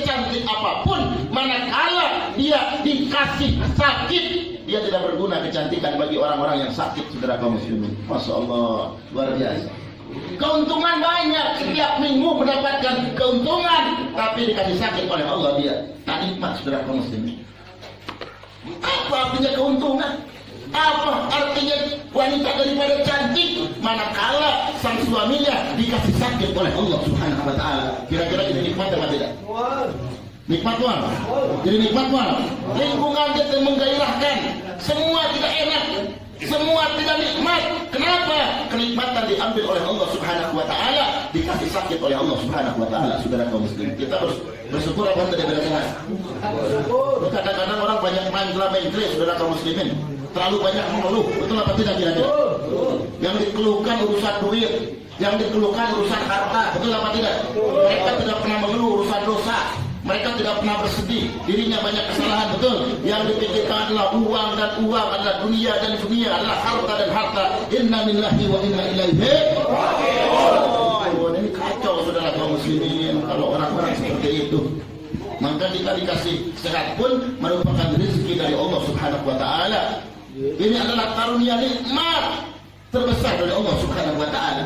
secantik apapun, manakala dia dikasih sakit, dia tidak berguna kecantikan bagi orang-orang yang sakit, saudara kaum muslimin. Masya Allah, luar biasa. Keuntungan banyak, setiap minggu mendapatkan keuntungan, tapi dikasih sakit oleh Allah dia tak nikmat, saudara kaum muslimin. Apa artinya keuntungan? Apa artinya wanita daripada cantik manakala sang suaminya dikasih sakit oleh Allah Subhanahu wa taala? Kira-kira ini nikmat atau tidak? Nikmat tuan. Jadi nikmat tuan. Lingkungan kita menggairahkan, semua tidak enak, semua tidak nikmat. Kenapa? Kenikmatan diambil oleh Allah Subhanahu wa taala, dikasih sakit oleh Allah Subhanahu wa taala. Saudara kaum muslimin, kita harus bersyukur apa tidak benar. Kadang-kadang orang banyak main saudara kaum muslimin. Terlalu banyak mengeluh, betul apa tidak kira-kira? Yang dikeluhkan urusan duit, yang dikeluhkan urusan harta, betul apa tidak? Mereka tidak pernah mengeluh urusan dosa, mereka tidak pernah bersedih, dirinya banyak kesalahan, betul? Yang dipikirkan adalah uang, dan uang adalah dunia, dan dunia adalah harta, dan harta. Inna lillahi wa inna ilaihi raji'un. Ini kacau, saudara kaum muslimin, kalau orang-orang seperti itu. Maka kita dikasih sehat pun merupakan rezeki dari Allah Subhanahu wa taala. Ini adalah karunia nikmat terbesar dari Allah Subhanahu wa taala.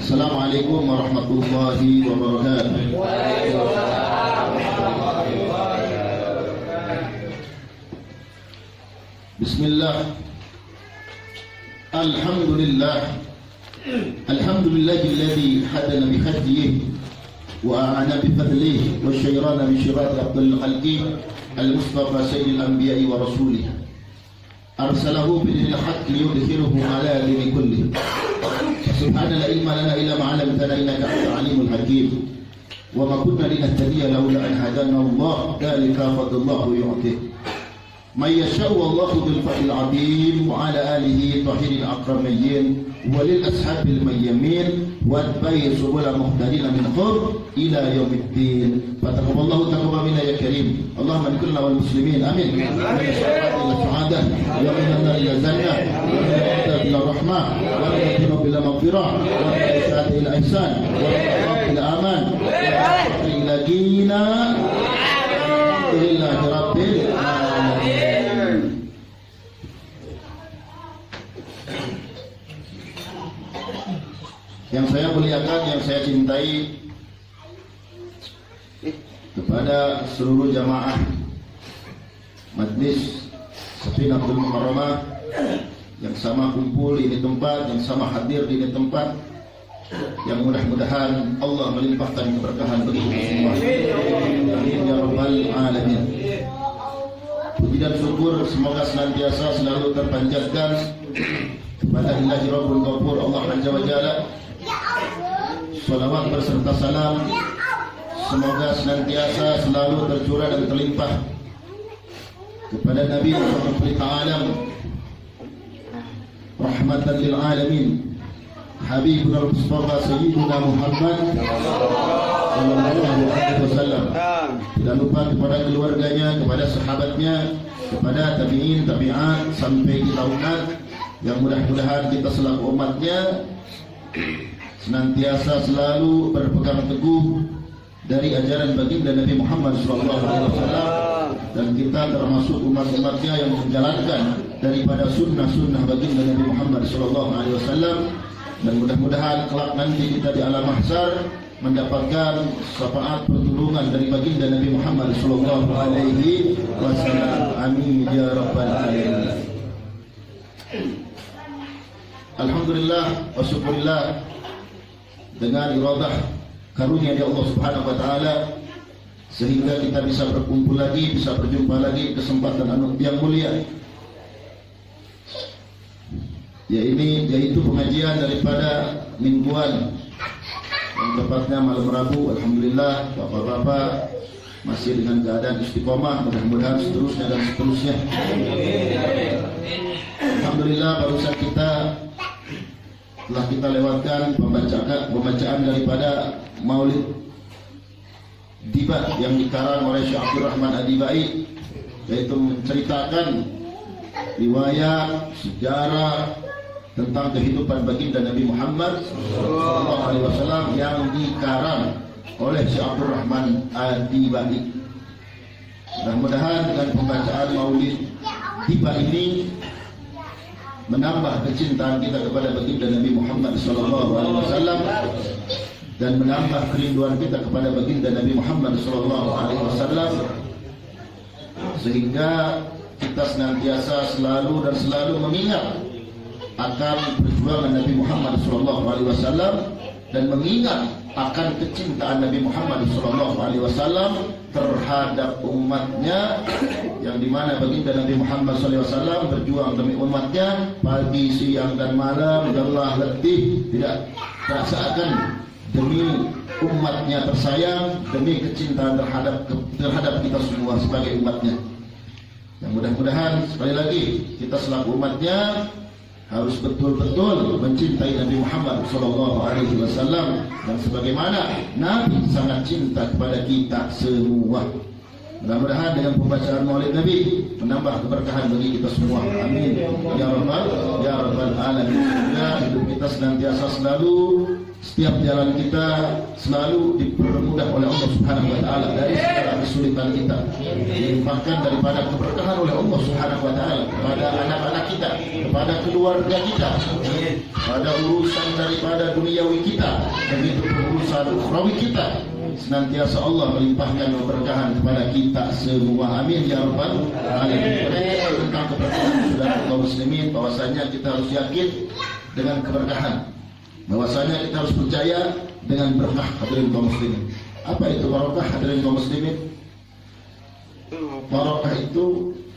Assalamualaikum warahmatullahi wabarakatuh. Bismillah. Alhamdulillah. Alhamdulillahilladzi hadana bi hadihi wa a'ana bi fadlihi wa syayrana bi syirati afdalil khalqi al-mustafa sayyidil anbiya'i wa rasulih. Arsalahu bidinil haqq liyudhhirahu ala dini kullih. Subhana la ilma lana illa ma 'allamtana innaka antal alimul hakim. Wa ma kunna linahtadiya laula an hadana Allah, dzalika fadlullahu yu'ti. May yasha'u Allahu bil fadlil 'azim wa 'ala alihi tahiril akramayyin wa lil ashabil mayyamin wa atba'i subul muhtadin min khur ila yaumiddin. Fataqabbalallahu taqabbal minna ya karim. Allahumma kulna wal muslimin amin. Sa'adah ya minna ila jannah wa ila rahmah wa ila maghfirah wa ila ihsan wa ila aman wa ila dina lillahi rabbil alamin. Yang saya muliakan, yang saya cintai, kepada seluruh jamaah Majlis Safinatul Mukarramah yang sama kumpul di tempat, yang sama hadir di tempat, yang mudah-mudahan Allah melimpahkan keberkahan bagi kita semua. Amin ya rabbal alamin. Puji dan syukur semoga senantiasa selalu terpanjatkan kepada Ilahi Rabbul Ghafur Allah Azza wa Jalla. Salawat berserta salam semoga senantiasa selalu tercurah dan terlimpah kepada Nabi Muhammad Alam, rahmatan lil alamin, Habibuna Mustafa Sayyiduna Muhammad sallallahu alaihi wasallam. Tidak lupa kepada keluarganya, kepada sahabatnya, kepada tabi'in, tabi'at sampai kita umat, yang mudah-mudahan kita selaku umatnya senantiasa selalu berpegang teguh dari ajaran baginda Nabi Muhammad SAW, dan kita termasuk umat-umatnya yang menjalankan daripada sunnah-sunnah baginda Nabi Muhammad SAW, dan mudah-mudahan kelak nanti kita di alam mahsyar mendapatkan syafaat pertolongan dari baginda Nabi Muhammad SAW. Amin ya rabbal alamin. Alhamdulillah wa syukurillah, dengan iradah karunia dari Allah Subhanahu wa taala sehingga kita bisa berkumpul lagi, bisa berjumpa lagi, kesempatan yang mulia yaitu pengajian daripada mingguan yang tepatnya malam Rabu. Alhamdulillah bapak-bapak masih dengan keadaan istiqomah, mudah-mudahan seterusnya dan seterusnya. Alhamdulillah barusan telah kita lewatkan pembacaan daripada Maulid Dibat yang dikarang oleh Syekh Abdul Rahman Adibai, yaitu menceritakan riwayat sejarah tentang kehidupan baginda Nabi Muhammad SAW yang dikarang oleh Syekh Abdul Rahman Adibai. Mudah-mudahan dengan pembacaan Maulid Dibat ini menambah kecintaan kita kepada baginda Nabi Muhammad SAW dan menambah kerinduan kita kepada baginda Nabi Muhammad SAW, sehingga kita senantiasa selalu mengingat akan perjuangan Nabi Muhammad SAW dan mengingat akan kecintaan Nabi Muhammad SAW terhadap umatnya, yang dimana baginda Nabi Muhammad SAW berjuang demi umatnya pagi, siang dan malam, lelah letih tidak terasakan demi umatnya tersayang, demi kecintaan terhadap kita semua sebagai umatnya. Yang mudah-mudahan sekali lagi kita selaku umatnya harus betul-betul mencintai Nabi Muhammad SAW, dan sebagaimana Nabi sangat cinta kepada kita semua. Mudah-mudahan dengan pembacaan Maulid Nabi menambah keberkahan bagi kita semua. Amin ya rabbal alamin. Semoga hidup kita senantiasa selalu setiap jalan kita selalu dipermudah oleh Allah Subhanahu wa taala dari segala kesulitan kita. Dilimpahkan daripada keberkahan oleh Allah Subhanahu wa taala kepada anak-anak kita, kepada keluarga kita, pada urusan daripada duniawi kita, begitu urusan ukhrawi kita. Senantiasa Allah melimpahkan keberkahan kepada kita semua. Amin ya rabbal alamin. Tentang keberkahan saudara kaum muslimin, bahwasanya kita harus yakin dengan keberkahan. Bahwasanya kita harus percaya dengan berkah, hadirin kaum muslimin. Apa itu barakah, hadirin kaum muslimin? Barakah itu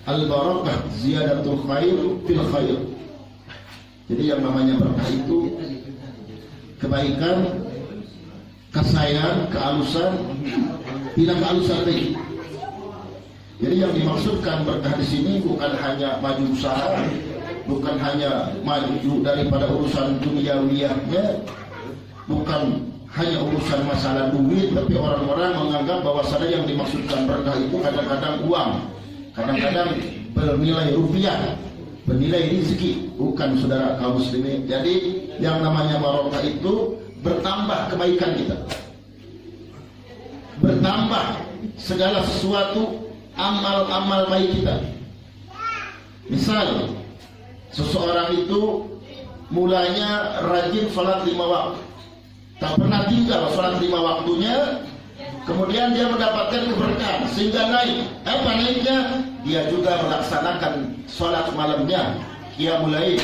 al-barakah ziyadatul khair fil khair. Jadi yang namanya barakah itu kebaikan, kesayangan, kealusan, tidak kealusan lagi. Jadi yang dimaksudkan berkah di sini bukan hanya maju usaha, bukan hanya maju daripada urusan duniawiyahnya, bukan hanya urusan masalah duit, tapi orang-orang menganggap bahwasanya yang dimaksudkan berkah itu kadang-kadang uang, kadang-kadang bernilai rupiah, bernilai rezeki. Bukan, saudara kaum muslimin. Jadi yang namanya barakah itu bertambah kebaikan kita, bertambah segala sesuatu amal-amal baik kita. Misal seseorang itu mulanya rajin sholat 5 waktu, tak pernah tinggal sholat 5 waktunya, kemudian dia mendapatkan keberkahan sehingga naik. Apa naiknya? Dia juga melaksanakan sholat malamnya, qiyamul lail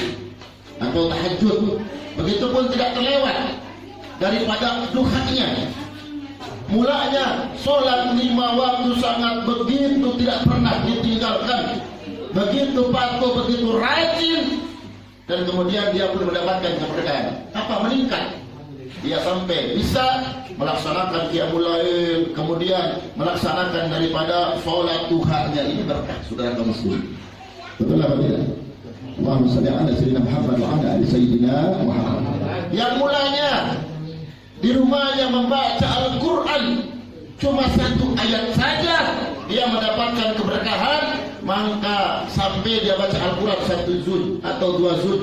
atau tahajud. Begitupun tidak terlewat daripada duhanya. Mulanya sholat 5 waktu sangat begitu tidak pernah ditinggalkan, begitu patuh, begitu rajin, dan kemudian dia pun mendapatkan keberkahan. Apa? Meningkat. Dia sampai bisa melaksanakan qiyamul lail, kemudian melaksanakan daripada sholat duhanya. Ini berkah, saudara kaum muslimin. Betul apa tidak? Allahumma shalli ala sayyidina Muhammad wa ala ali sayyidina Muhammad. Yang mulanya di rumahnya membaca Al-Quran cuma 1 ayat saja, dia mendapatkan keberkahan, maka sampai dia baca Al-Quran 1 juz atau 2 juz.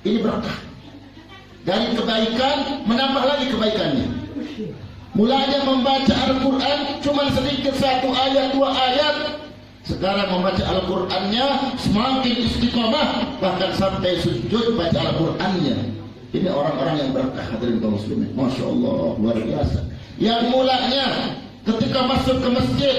Ini berkah. Dari kebaikan menambah lagi kebaikannya. Mulanya membaca Al-Quran cuma sedikit, 1 ayat 2 ayat, sekarang membaca Al-Qurannya semakin istiqomah, bahkan sampai sujud baca Al-Qurannya. Ini orang-orang yang berkah, hadirin kaum muslimin. Masya Allah, luar biasa. Yang mulanya ketika masuk ke masjid,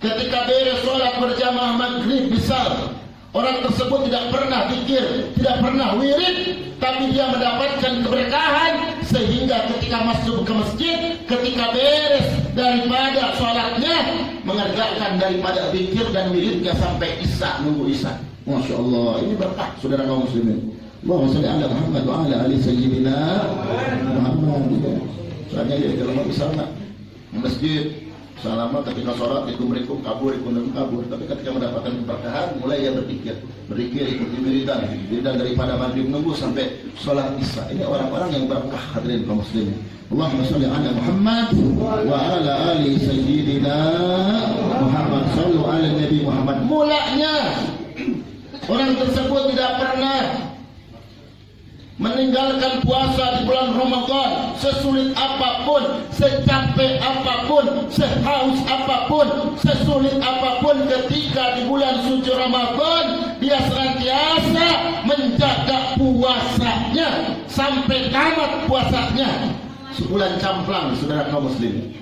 ketika beres sholat berjamaah maghrib misal, orang tersebut tidak pernah zikir, tidak pernah wirid, tapi dia mendapatkan keberkahan sehingga ketika masuk ke masjid, ketika beres daripada sholatnya, mengerjakan daripada zikir dan wiridnya sampai isya, nunggu isya. Masya Allah, ini berkah, saudara kaum muslimin. Allahumma shalli ala Muhammad wa ala ali sayyidina Muhammad. Soalnya dia kalau mau misalnya masjid selama ketika sholat ikut kabur, tapi ketika mendapatkan keberkahan mulai dia berzikir, ikuti wiridan daripada maghrib nunggu sampai sholat isya. Ini orang-orang yang berkah, hadirin kaum muslimin. Allahumma shalli ala Muhammad wa ala ali sayyidina Muhammad. Shallu ala Nabi Muhammad. Mulanya orang tersebut tidak pernah meninggalkan puasa di bulan Ramadan, sesulit apapun, secapek apapun, sehaus apapun, sesulit apapun, ketika di bulan suci Ramadan dia senantiasa menjaga puasanya sampai tamat puasanya. Sebulan camplang, saudara kaum muslimin.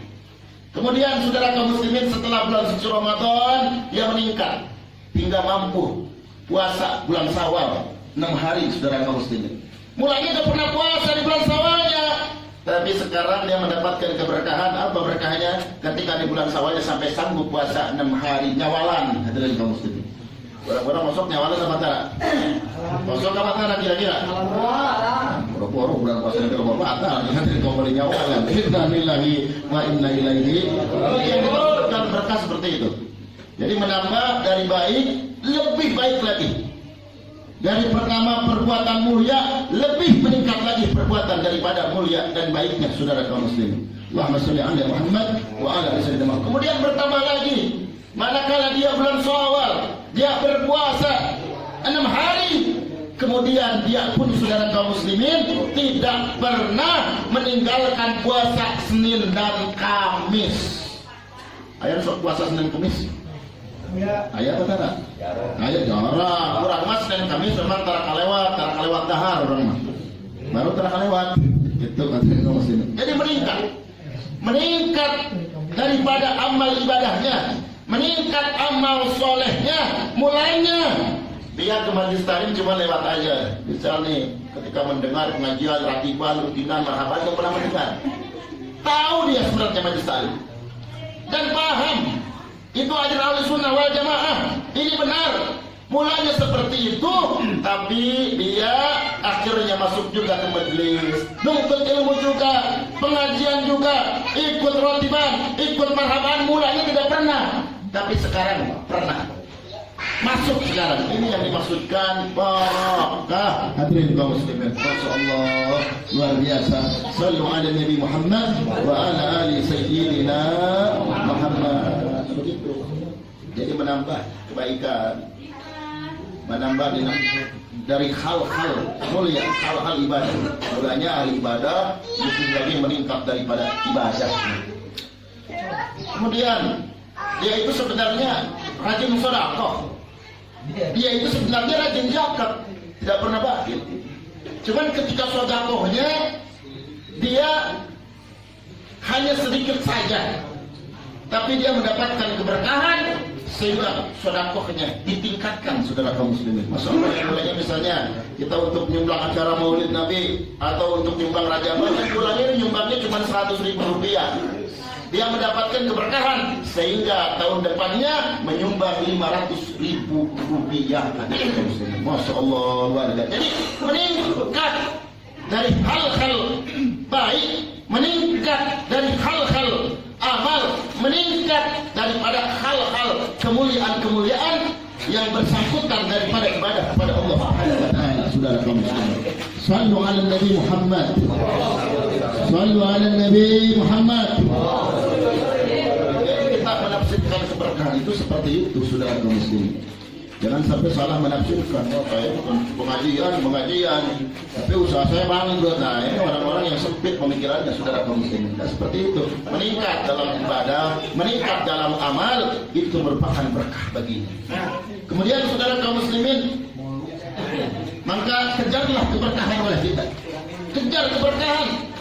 Kemudian saudara kaum muslimin, setelah bulan suci Ramadan dia meningkat hingga mampu puasa bulan Syawal 6 hari, saudara kaum muslimin. Mulanya tidak pernah puasa di bulan Syawalnya, tapi sekarang dia mendapatkan keberkahan. Apa berkahnya? Ketika di bulan Syawalnya sampai sanggup puasa 6 hari nyawalan, hadirin kaum muslimin. Orang-orang masuk nyawalan sama tara. Masuk apa tara kira-kira? Boro-boro bulan puasa itu batal, hadirin kaum muslimin nyawalan. Innalillahi wa inna ilaihi raji'un. Yang dimaksudkan berkah seperti itu. Jadi menambah dari baik lebih baik lagi. Dari pertama perbuatan mulia, lebih meningkat lagi perbuatan daripada mulia dan baiknya, saudara kaum muslimin. Allahumma shalli ala Muhammad wa ala ali sayyidina Muhammad. Kemudian bertambah lagi, manakala dia bulan Syawal, dia berpuasa 6 hari, Kemudian dia pun saudara kaum muslimin tidak pernah meninggalkan puasa Senin dan Kamis. Ayah sok puasa Senin Kamis? Ayah apa tara? Ayah jarang. Kurang mas Senin Kamis memang tara kalewat dahar orang mah. Baru tara kalewat. Itu katanya kaum muslimin. Jadi meningkat daripada amal ibadahnya, meningkat amal solehnya. Mulainya dia ke majlis taklim cuma lewat aja. Misal nih, ketika mendengar pengajian, ratiban, rutinan, marhaban, itu pernah mendengar. Tahu dia sebenarnya majlis taklim dan paham itu ajaran Ahlussunnah wal Jamaah. Ini benar. Mulanya seperti itu, tapi dia akhirnya masuk juga ke majelis, nuntut ilmu juga, pengajian juga, ikut ratiban, ikut marhaban. Mulanya tidak pernah, tapi sekarang pernah. Masuk sekarang. Ini yang dimaksudkan barakah. Hadirin kaum muslimin, masyaallah, luar biasa. Sallu ala Nabi Muhammad wa ala ali sayyidina Muhammad. Begitu. Jadi menambah kebaikan, menambah dari hal-hal mulia, hal-hal ibadah. Mulanya ahli ibadah justru lagi meningkat daripada ibadah. Kemudian dia itu sebenarnya rajin sedekah. Dia itu sebenarnya rajin zakat, tidak pernah bakhil. Cuman ketika sedekahnya dia hanya sedikit saja, tapi dia mendapatkan keberkahan sehingga sedekahnya ditingkatkan, saudara kaum muslimin. Masalah mulanya misalnya kita untuk nyumbang acara Maulid Nabi atau untuk nyumbang Raja Baru, mulanya nyumbangnya cuma 100.000 rupiah. Dia mendapatkan keberkahan sehingga tahun depannya menyumbang 500.000 rupiah. Masya Allah, luar biasa. Jadi meningkat dari hal-hal baik, meningkat dari hal-hal amal, meningkat daripada hal-hal kemuliaan-kemuliaan yang bersangkutan daripada ibadah kepada Allah. Saudara kaum muslimin, sallu ala Nabi Muhammad. Sallu ala Nabi Muhammad. Kita menafsirkan keberkahan itu seperti itu, saudara kaum muslimin. Jangan sampai salah menafsirkan. Oh, kayak pengajian, tapi usaha saya bangkrut. Nah, ini orang-orang yang sempit pemikirannya, saudara kaum muslimin. Nah, seperti itu. Meningkat dalam ibadah, meningkat dalam amal, itu merupakan berkah baginya. Kemudian saudara kaum muslimin, maka kejarlah keberkahan oleh kita. Kejar keberkahan.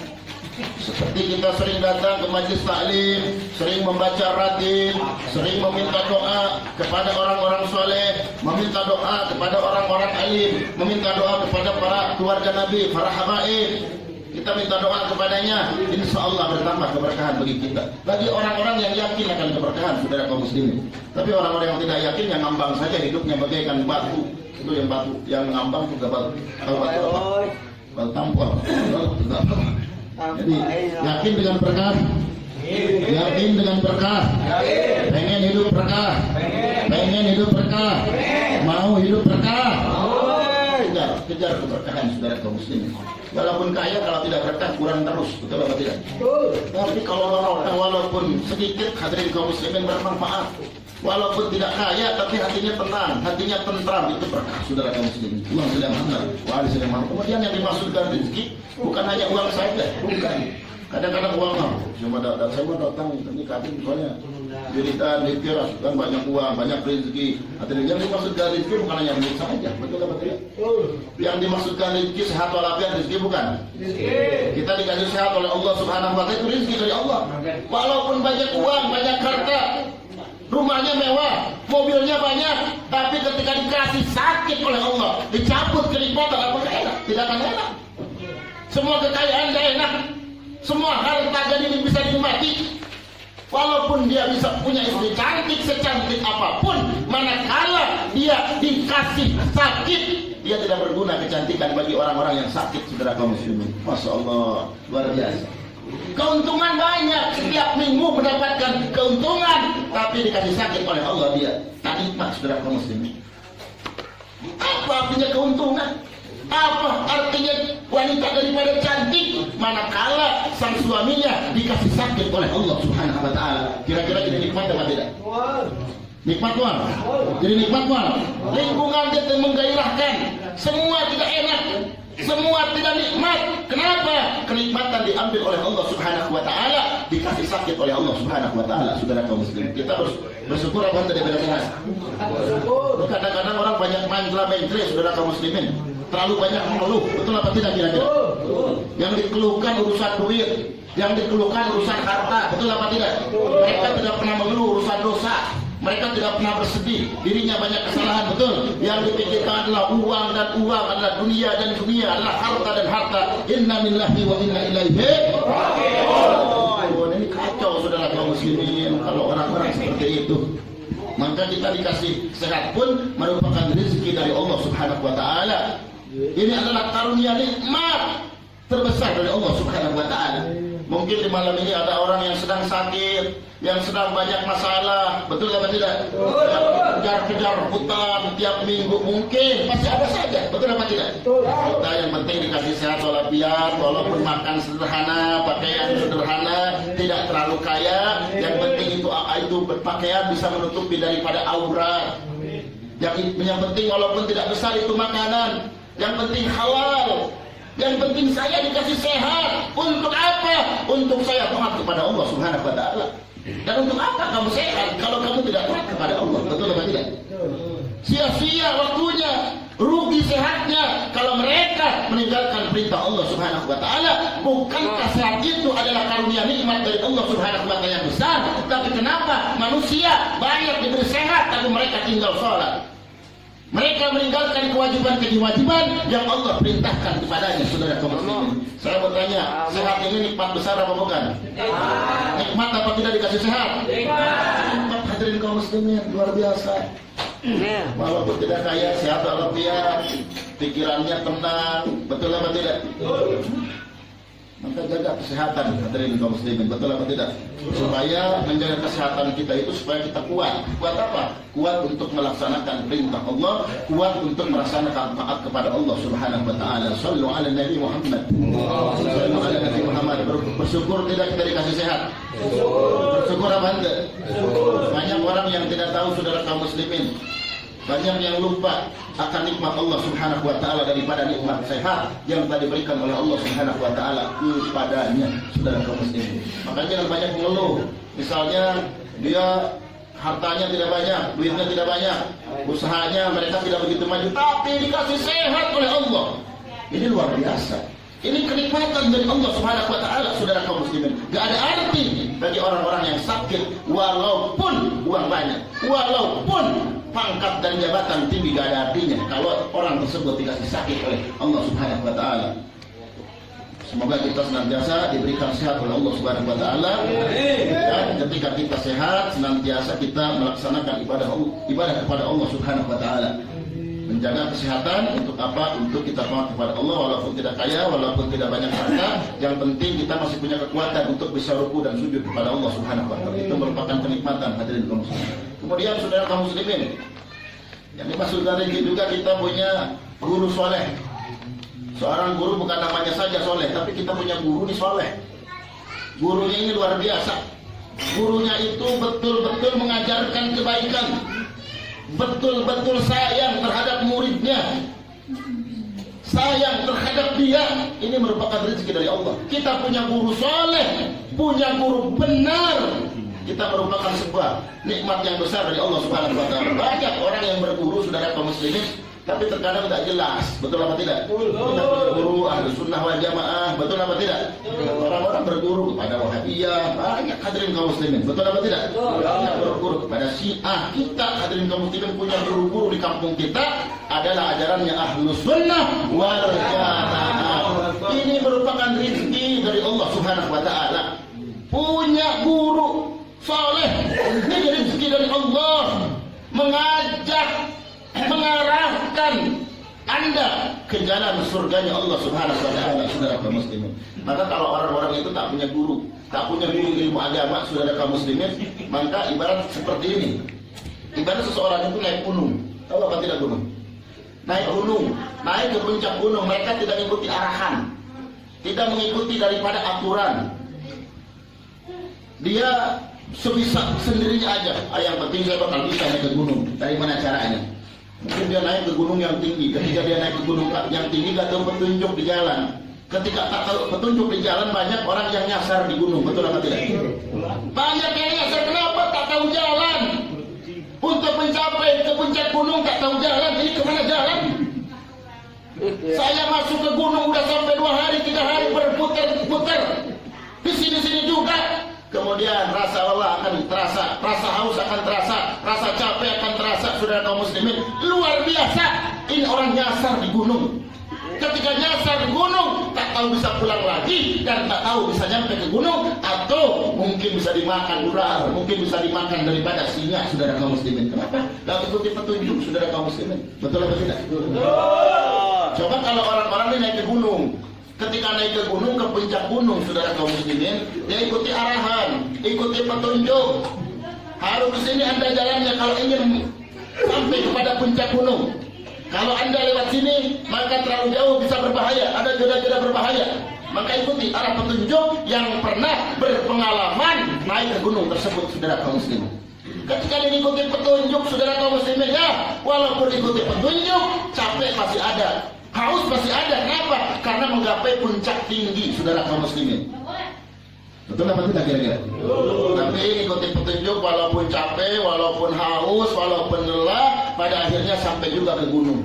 Seperti kita sering datang ke majlis taklim, sering membaca ratil, sering meminta doa kepada orang-orang soleh, meminta doa kepada orang-orang alim, meminta doa kepada para keluarga Nabi, para habaib. Kita minta doa kepadanya, insya Allah bertambah keberkahan bagi kita. Bagi orang-orang yang yakin akan keberkahan, saudara kaum muslimin. Tapi orang-orang yang tidak yakin, yang ngambang saja hidupnya bagaikan batu. Itu yang batu, yang ngambang juga batu. Tahu batu apa? Batu tampol. Jadi yakin dengan berkah, yakin dengan berkah, pengen hidup berkah, pengen hidup berkah, mau hidup berkah. Kejar keberkahan, saudara kaum muslimin. Walaupun kaya, kalau tidak berkah kurang terus, betul atau tidak? Tapi kalau orang walaupun sedikit, hadirin kaum muslimin, bermanfaat. Walaupun tidak kaya, tapi hatinya tenang, hatinya tentram, itu berkah, saudara kaum muslimin. Uang sedang mahal, wali sedang mahal. Kemudian yang dimaksudkan rezeki bukan hanya uang saja, bukan. Kadang-kadang uang cuma datang ini kabin soalnya cerita dikir kan banyak uang, banyak rezeki. Artinya yang dimaksudkan rezeki bukan hanya duit saja, betul apa tidak? Yang dimaksudkan rezeki sehat walafiat, rezeki bukan? Kita dikasih sehat oleh Allah Subhanahu wa taala, itu rezeki dari Allah. Walaupun banyak uang, banyak harta, rumahnya mewah, mobilnya banyak, tapi ketika dikasih sakit oleh Allah, dicabut kelipatan, apakah enak? Tidak akan enak. Semua kekayaan tidak enak, semua harta jadi bisa dinikmati. Walaupun dia bisa punya istri cantik secantik apapun, manakala dia dikasih sakit, dia tidak berguna kecantikan bagi orang-orang yang sakit, saudara kaum muslimin. Masya Allah, luar biasa. Keuntungan banyak, setiap minggu mendapatkan keuntungan, tapi dikasih sakit oleh Allah, dia tak nikmat, saudara kaum muslimin. Apa artinya keuntungan? Apa artinya wanita daripada cantik manakala sang suaminya dikasih sakit oleh Allah Subhanahu wa taala? Kira-kira jadi nikmat atau tidak? Nikmat, Tuhan. Jadi nikmat, Tuhan. Lingkungan kita menggairahkan, semua kita juga nikmat. Kenapa? Kenikmatan diambil oleh Allah Subhanahu wa taala, dikasih sakit oleh Allah Subhanahu wa taala. Saudara kaum muslimin, kita harus bersyukur apa tadi benar. Kadang-kadang orang banyak mantra-mantra, saudara kaum muslimin. Terlalu banyak mengeluh, betul apa tidak kira-kira? Yang dikeluhkan urusan duit, yang dikeluhkan urusan harta, betul apa tidak? Mereka tidak pernah mengeluh urusan dosa. Mereka tidak pernah bersedih, dirinya banyak kesalahan, betul. Yang dipikirkan adalah uang, dan uang adalah dunia, dan dunia adalah harta, dan harta. Inna lillahi wa inna ilaihi raji'un. Ini kacau saudara kaum muslimin kalau orang-orang seperti itu. Maka kita dikasih sehat pun merupakan rezeki dari Allah Subhanahu wa taala. Ini adalah karunia nikmat terbesar dari Allah Subhanahu wa taala. Mungkin di malam ini ada orang yang sedang sakit, yang sedang banyak masalah, betul apa tidak? Kejar-kejar hutang tiap minggu, mungkin pasti ada saja, betul apa tidak? Kita yang penting dikasih sehat walafiat, walaupun makan sederhana, pakaian sederhana, tidak terlalu kaya, yang penting itu berpakaian bisa menutupi daripada aurat. Yang penting walaupun tidak besar itu makanan, yang penting halal. Yang penting saya dikasih sehat. Untuk apa? Untuk saya taat kepada Allah Subhanahu wa taala. Dan untuk apa kamu sehat kalau kamu tidak taat kepada Allah? Betul atau tidak? Sia-sia waktunya, rugi sehatnya kalau mereka meninggalkan perintah Allah Subhanahu wa taala. Bukankah sehat itu adalah karunia nikmat dari Allah Subhanahu wa taala yang besar? Tapi kenapa manusia banyak diberi sehat tapi mereka tinggal sholat? Mereka meninggalkan kewajiban-kewajiban yang Allah perintahkan kepadanya, saudara kaum muslimin. Saya bertanya, sehat ini nikmat besar apa bukan? Nikmat apa tidak dikasih sehat? Nikmat, hadirin kaum muslimin, luar biasa. Walaupun tidak kaya, sehat walafiat, pikirannya tenang, betul apa tidak? Maka jaga kesehatan, hadirin kaum muslimin, betul apa tidak? Supaya menjaga kesehatan kita itu supaya kita kuat. Kuat apa? Kuat untuk melaksanakan perintah Allah, kuat untuk melaksanakan taat kepada Allah Subhanahu wa taala. Shallu ala Nabi Muhammad. Shallu ala Nabi Muhammad. Bersyukur tidak kita dikasih sehat? Bersyukur apa enggak? Banyak orang yang tidak tahu, saudara kaum muslimin. Banyak yang lupa akan nikmat Allah Subhanahu wa taala daripada nikmat sehat yang telah diberikan oleh Allah Subhanahu wa taala kepadanya, saudara kaum muslimin. Makanya jangan banyak mengeluh. Misalnya dia hartanya tidak banyak, duitnya tidak banyak, usahanya mereka tidak begitu maju, tapi dikasih sehat oleh Allah. Ini luar biasa. Ini kenikmatan dari Allah Subhanahu wa taala, saudara kaum muslimin. Gak ada arti bagi orang-orang yang sakit walaupun uang banyak, walaupun pangkat dan jabatan tinggi, gak ada artinya kalau orang tersebut dikasih sakit oleh Allah Subhanahu wa taala. Semoga kita senantiasa diberikan sehat oleh Allah Subhanahu wa taala. Dan ketika kita sehat, senantiasa kita melaksanakan ibadah kepada Allah Subhanahu wa taala. Menjaga kesehatan untuk apa? Untuk kita taat kepada Allah walaupun tidak kaya, walaupun tidak banyak harta. Yang penting kita masih punya kekuatan untuk bisa ruku dan sujud kepada Allah Subhanahu wa taala. Itu merupakan kenikmatan, hadirin kaum muslimin. Kemudian saudara kaum muslimin, yang dimaksud dari itu juga kita punya guru soleh. Seorang guru bukan namanya saja soleh, tapi kita punya guru ini soleh. Gurunya ini luar biasa. Gurunya itu betul-betul mengajarkan kebaikan, betul-betul sayang terhadap muridnya, sayang terhadap dia. Ini merupakan rezeki dari Allah. Kita punya guru soleh, punya guru benar. Kita merupakan sebuah nikmat yang besar dari Allah Subhanahu wa taala. Banyak orang yang berguru, saudara kaum muslimin, tapi terkadang tidak jelas, betul apa tidak? Kita berguru ahli sunnah wal jamaah, betul apa tidak? Orang-orang berguru kepada Wahabiyah, banyak hadirin kaum muslimin, betul apa tidak? Banyak berguru kepada Syiah. Kita hadirin kaum muslimin punya guru-guru di kampung kita adalah ajarannya ahli sunnah wal jamaah. Ini merupakan rezeki dari Allah Subhanahu wa taala. Punya guru soleh, ini rezeki dari Allah, mengajak, mengarahkan Anda ke jalan surganya Allah Subhanahu wa taala, saudara kaum muslimin. Maka kalau orang-orang itu tak punya guru ilmu agama, saudara kaum muslimin, maka ibarat seperti ini. Ibarat seseorang itu naik gunung. Tahu apa tidak gunung? Naik gunung, naik ke puncak gunung, mereka tidak mengikuti arahan, tidak mengikuti daripada aturan. Dia sebisa sendirinya aja. Yang penting saya bakal bisa naik ke gunung. Dari mana caranya? Mungkin dia naik ke gunung yang tinggi. Ketika dia naik ke gunung yang tinggi gak tahu petunjuk di jalan. Ketika tak tahu petunjuk di jalan, banyak orang yang nyasar di gunung. Betul apa tidak? Banyak yang nyasar. Kenapa? Tak tahu jalan. Untuk mencapai ke puncak gunung tak tahu jalan. Ini kemana jalan? Saya masuk ke gunung udah sampai 2 hari 3 hari berputar-putar di sini-sini juga. Kemudian rasa lelah akan terasa, rasa haus akan terasa, rasa capek akan terasa. Saudara kaum muslimin, luar biasa. Ini orang nyasar di gunung. Ketika nyasar di gunung, tak tahu bisa pulang lagi dan tak tahu bisa nyampe ke gunung, atau mungkin bisa dimakan ular, mungkin bisa dimakan daripada singa. Saudara kaum muslimin, kenapa? Gak ikuti petunjuk, saudara kaum muslimin. Betul atau tidak? Coba kalau orang-orang ini naik ke gunung, ketika naik ke gunung, ke puncak gunung, saudara kaum muslimin, dia ikuti arahan, ikuti petunjuk. Harus ke sini Anda jalannya kalau ingin sampai kepada puncak gunung. Kalau Anda lewat sini, maka terlalu jauh bisa berbahaya, ada jodoh-jodoh berbahaya. Maka ikuti arah petunjuk yang pernah berpengalaman naik ke gunung tersebut, saudara kaum muslimin. Ketika mengikuti petunjuk, saudara kaum muslimin, ya, walaupun ikuti petunjuk, capek masih ada, haus masih ada. Kenapa? Karena menggapai puncak tinggi, saudara kaum muslimin. Betul apa tidak kira-kira? Tapi ikuti petunjuk walaupun capek, walaupun haus, walaupun lelah, pada akhirnya sampai juga ke gunung.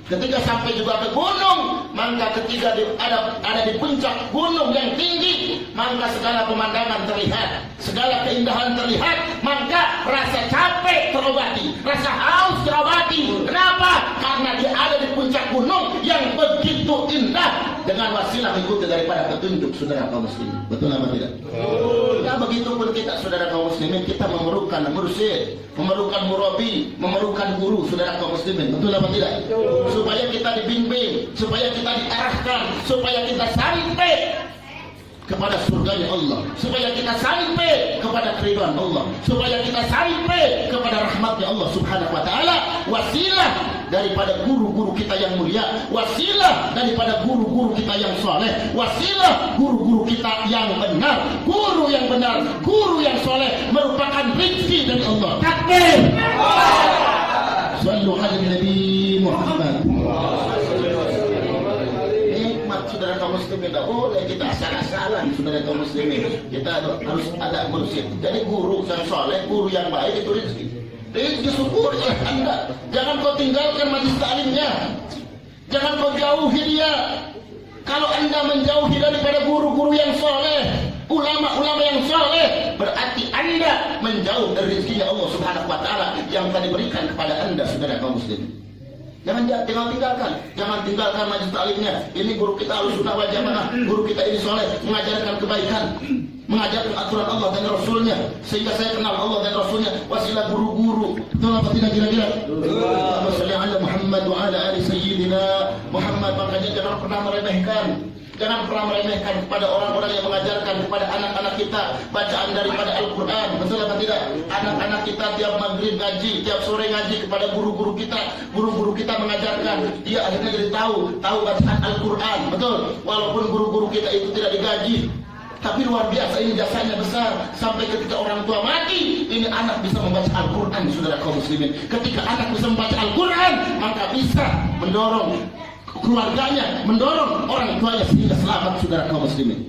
Ketika sampai juga ke gunung, maka ketika ada di puncak gunung yang tinggi, maka segala pemandangan terlihat, segala keindahan terlihat, maka rasa capek terobati, rasa haus terobati. Kenapa? Karena dia ada di puncak gunung yang begitu indah, dengan wasilah mengikuti daripada petunjuk, saudara kaum muslimin. Betul apa tidak? Ya, begitupun kita, saudara kaum muslimin, kita memerlukan mursyid, memerlukan murabi, memerlukan guru, saudara kaum muslimin. Betul apa tidak? Supaya kita dibimbing, supaya kita diarahkan, supaya kita sampai kepada surganya Allah, supaya kita sampai kepada keridhaan Allah, supaya kita sampai kepada rahmatnya Allah subhanahu wa ta'ala. Wasilah daripada guru-guru kita yang mulia, wasilah daripada guru-guru kita yang soleh, wasilah guru-guru kita yang benar. Guru yang benar, guru yang soleh merupakan rezeki dari Allah. Takbir. Sallu ala Nabi Muhammad. Nikmat, saudara kaum muslimin, tidak boleh kita asal-asalan, saudara kaum muslimin. Kita harus ada mursyid. Jadi guru yang soleh, guru yang baik itu rezeki. Rezeki syukuri oleh Anda. Jangan kau tinggalkan majlis taklimnya. Jangan kau jauhi dia. Kalau Anda menjauhi daripada guru-guru yang soleh, ulama-ulama yang soleh, berarti Anda menjauh dari rezekinya Allah subhanahu wa ta'ala yang telah diberikan kepada Anda, saudara kaum muslimin. Jangan tinggalkan majlis taklimnya. Ini guru kita Ahlussunnah wal Jamaah, guru kita ini soleh, mengajarkan kebaikan, mengajarkan aturan Allah dan Rasulnya, sehingga saya kenal Allah dan Rasulnya. Wasilah guru-guru. Betul apa tidak kira-kira? Allahumma shalli ala Muhammad wa ala ali sayyidina Muhammad. Makanya jangan pernah meremehkan, jangan pernah meremehkan kepada orang-orang yang mengajarkan kepada anak-anak kita bacaan daripada Al-Quran. Betul apa tidak? Anak-anak kita tiap maghrib ngaji, tiap sore ngaji kepada guru-guru kita. Guru-guru kita mengajarkan, dia akhirnya jadi tahu bacaan Al-Quran. Betul? Walaupun guru-guru kita itu tidak digaji, tapi luar biasa, ini jasanya besar. Sampai ketika orang tua mati, ini anak bisa membaca Al-Quran, saudara kaum muslimin. Ketika anak bisa membaca Al-Quran, maka bisa mendorong keluarganya, mendorong orang tuanya sehingga selamat, saudara kaum muslimin.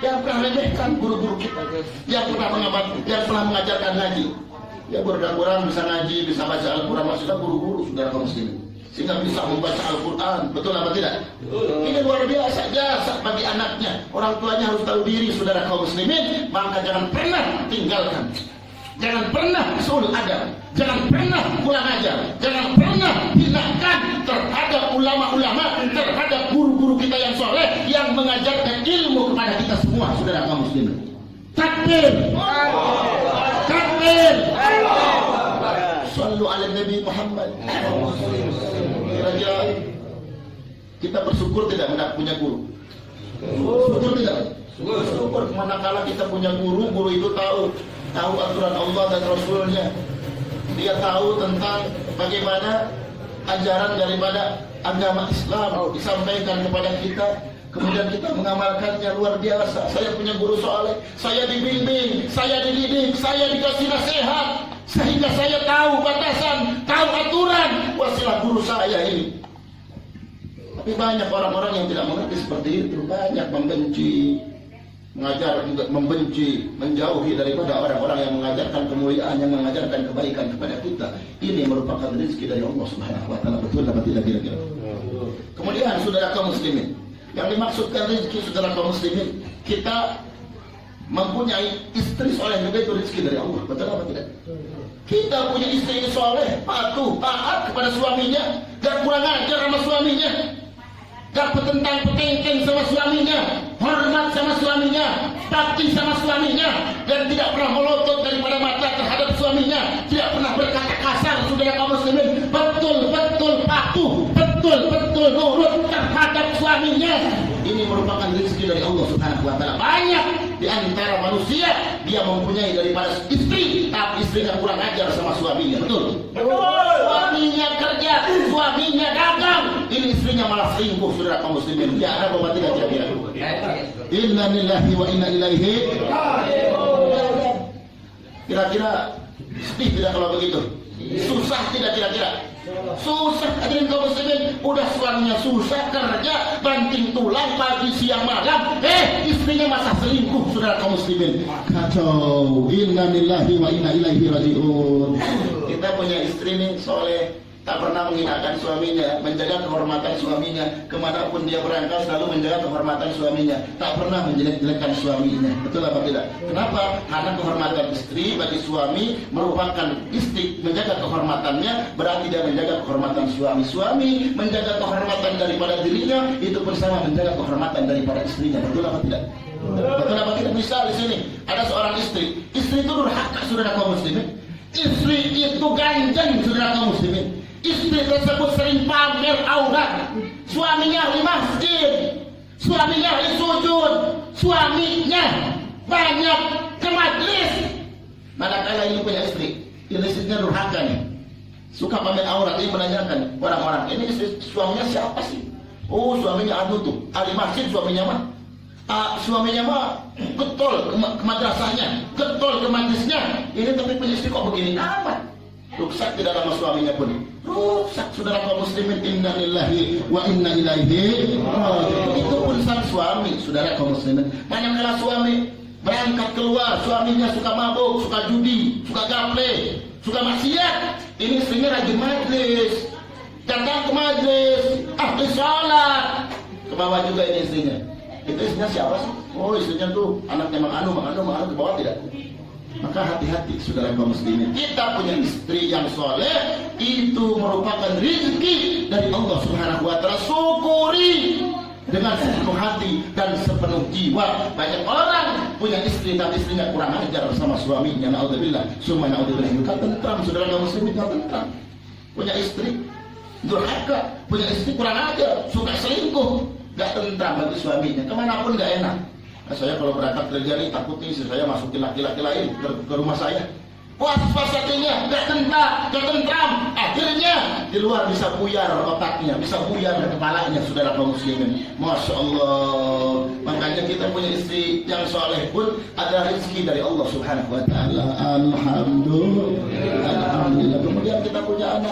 Yang pernah remehkan guru-guru kita, yang pernah mengajarkan ngaji, ya kurang bisa ngaji, bisa baca Al-Quran, maksudnya guru-guru, saudara kaum muslimin, sehingga bisa membaca Al-Quran. Betul apa tidak? Ini luar biasa jasa bagi anaknya. Orang tuanya harus tahu diri, saudara kaum muslimin. Maka jangan pernah tinggalkan, jangan pernah suul adab, jangan pernah kurang ajar, jangan pernah hinakan terhadap ulama-ulama, terhadap guru-guru kita yang soleh, yang mengajarkan ilmu kepada kita semua, saudara kaum muslimin. Takbir. Takbir. Sallu ala Nabi Muhammad. Kira-kira kita bersyukur tidak punya guru? Syukur tidak? Syukur manakala kita punya guru. Guru itu tahu aturan Allah dan Rasulnya. Dia tahu tentang bagaimana ajaran daripada agama Islam disampaikan kepada kita, kemudian kita mengamalkannya. Luar biasa. Saya punya guru soleh, saya dibimbing, saya dididik, saya dikasih nasihat. sehingga saya tahu batasan, tahu aturan. Wasilah guru saya ini. Tapi banyak orang-orang yang tidak mengerti seperti itu. Banyak membenci, mengajar juga membenci, menjauhi daripada orang-orang yang mengajarkan kemuliaan, yang mengajarkan kebaikan kepada kita. Ini merupakan rezeki dari Allah Subhanahu wa taala. Betul apa tidak kira-kira? Kemudian saudara kaum muslimin, yang dimaksudkan rezeki saudara kaum muslimin, kita mempunyai istri soleh juga itu rezeki dari Allah. Betul apa tidak? Kita punya istri yang soleh, patuh, taat kepada suaminya, gak kurang ajar sama suaminya, gak petentang-petengkeng sama suaminya, hormat sama suaminya, bakti sama suaminya, dan tidak pernah melotot daripada mata terhadap suaminya, tidak pernah berkata kasar. Saudara kaum muslimin, betul-betul patuh, betul-betul nurut terhadap suaminya. Ini merupakan rezeki dari Allah Subhanahu wa taala. Banyak di antara manusia dia mempunyai daripada istri, tapi istrinya kurang ajar sama suaminya. Betul? Betul. Suaminya kerja, suaminya dagang, ini istrinya malah selingkuh. Saudara kaum muslimin, ya apa tidak kira-kira? Inna lillahi wa inna ilaihi. Kira-kira sedih tidak kalau begitu? Susah tidak kira-kira? Susah. Hadirin kaum muslimin, udah suaminya susah kerja banting tulang pagi siang malam, istrinya masa selingkuh. Saudara kaum muslimin, kacau. Inna lillahi wa inna ilaihi rajiun. Kita punya istri nih soleh, tak pernah menghinakan suaminya, menjaga kehormatan suaminya, kemanapun dia berangkat selalu menjaga kehormatan suaminya, tak pernah menjelek-jelekkan suaminya. Betul apa tidak? Kenapa? Karena kehormatan istri bagi suami merupakan istri menjaga kehormatannya, berarti dia menjaga kehormatan suami. Suami menjaga kehormatan daripada dirinya, itu pun sama menjaga kehormatan daripada istrinya. Betul apa tidak? Betul apa tidak? Misal di sini ada seorang istri itu durhaka, saudara kaum muslimin. Istri itu ganjeng, saudara kaum muslimin. Istri tersebut sering pamer aurat, suaminya ahli masjid, suaminya ahli sujud, suaminya banyak ke majlis. Manakala ini punya istri, istrinya durhaka nih, suka pamer aurat. Ini menanyakan orang-orang, ini istri suaminya siapa sih? Oh, suaminya anu tuh, ahli masjid suaminya mah. Suaminya mah getol ke madrasahnya, getol ke majlisnya. Ini tapi punya istri kok begini amat. Rusak tidak lama suaminya pun rusak. Saudara kaum muslimin, inna lillahi wa inna ilaihi raji'un. Itu pun sang suami, saudara kaum muslimin. Manakala suami berangkat keluar, suaminya suka mabuk, suka judi, suka gaple, suka maksiat, ini istrinya rajin majlis, datang ke majlis, ahli salat, ke bawah juga ini istrinya. Itu istrinya siapa sih? Oh, istrinya tuh anaknya Mang Anu ke bawah tidak? Maka hati-hati saudara kaum muslimin. Kita punya istri yang soleh, itu merupakan rezeki dari Allah Subhanahu wa taala. Syukuri dengan sepenuh hati dan sepenuh jiwa. Banyak orang punya istri tapi istrinya kurang ajar sama suaminya. Naudzubillah, summa naudzubillah. Enggak tentram saudara kaum muslimin, enggak tentram. Punya istri durhaka, punya istri kurang ajar, suka selingkuh, enggak tentram bagi suaminya. Kemanapun enggak enak. Nah, saya kalau berangkat kerja nih takut nih saya masukin laki-laki lain ke rumah saya. Was-was hatinya, gak tentram. Akhirnya di luar bisa buyar otaknya, bisa buyar kepalanya, saudara kaum muslimin. Masya Allah. Makanya kita punya istri yang soleh pun ada rezeki dari Allah Subhanahu wa taala. Alhamdulillah. Kemudian kita punya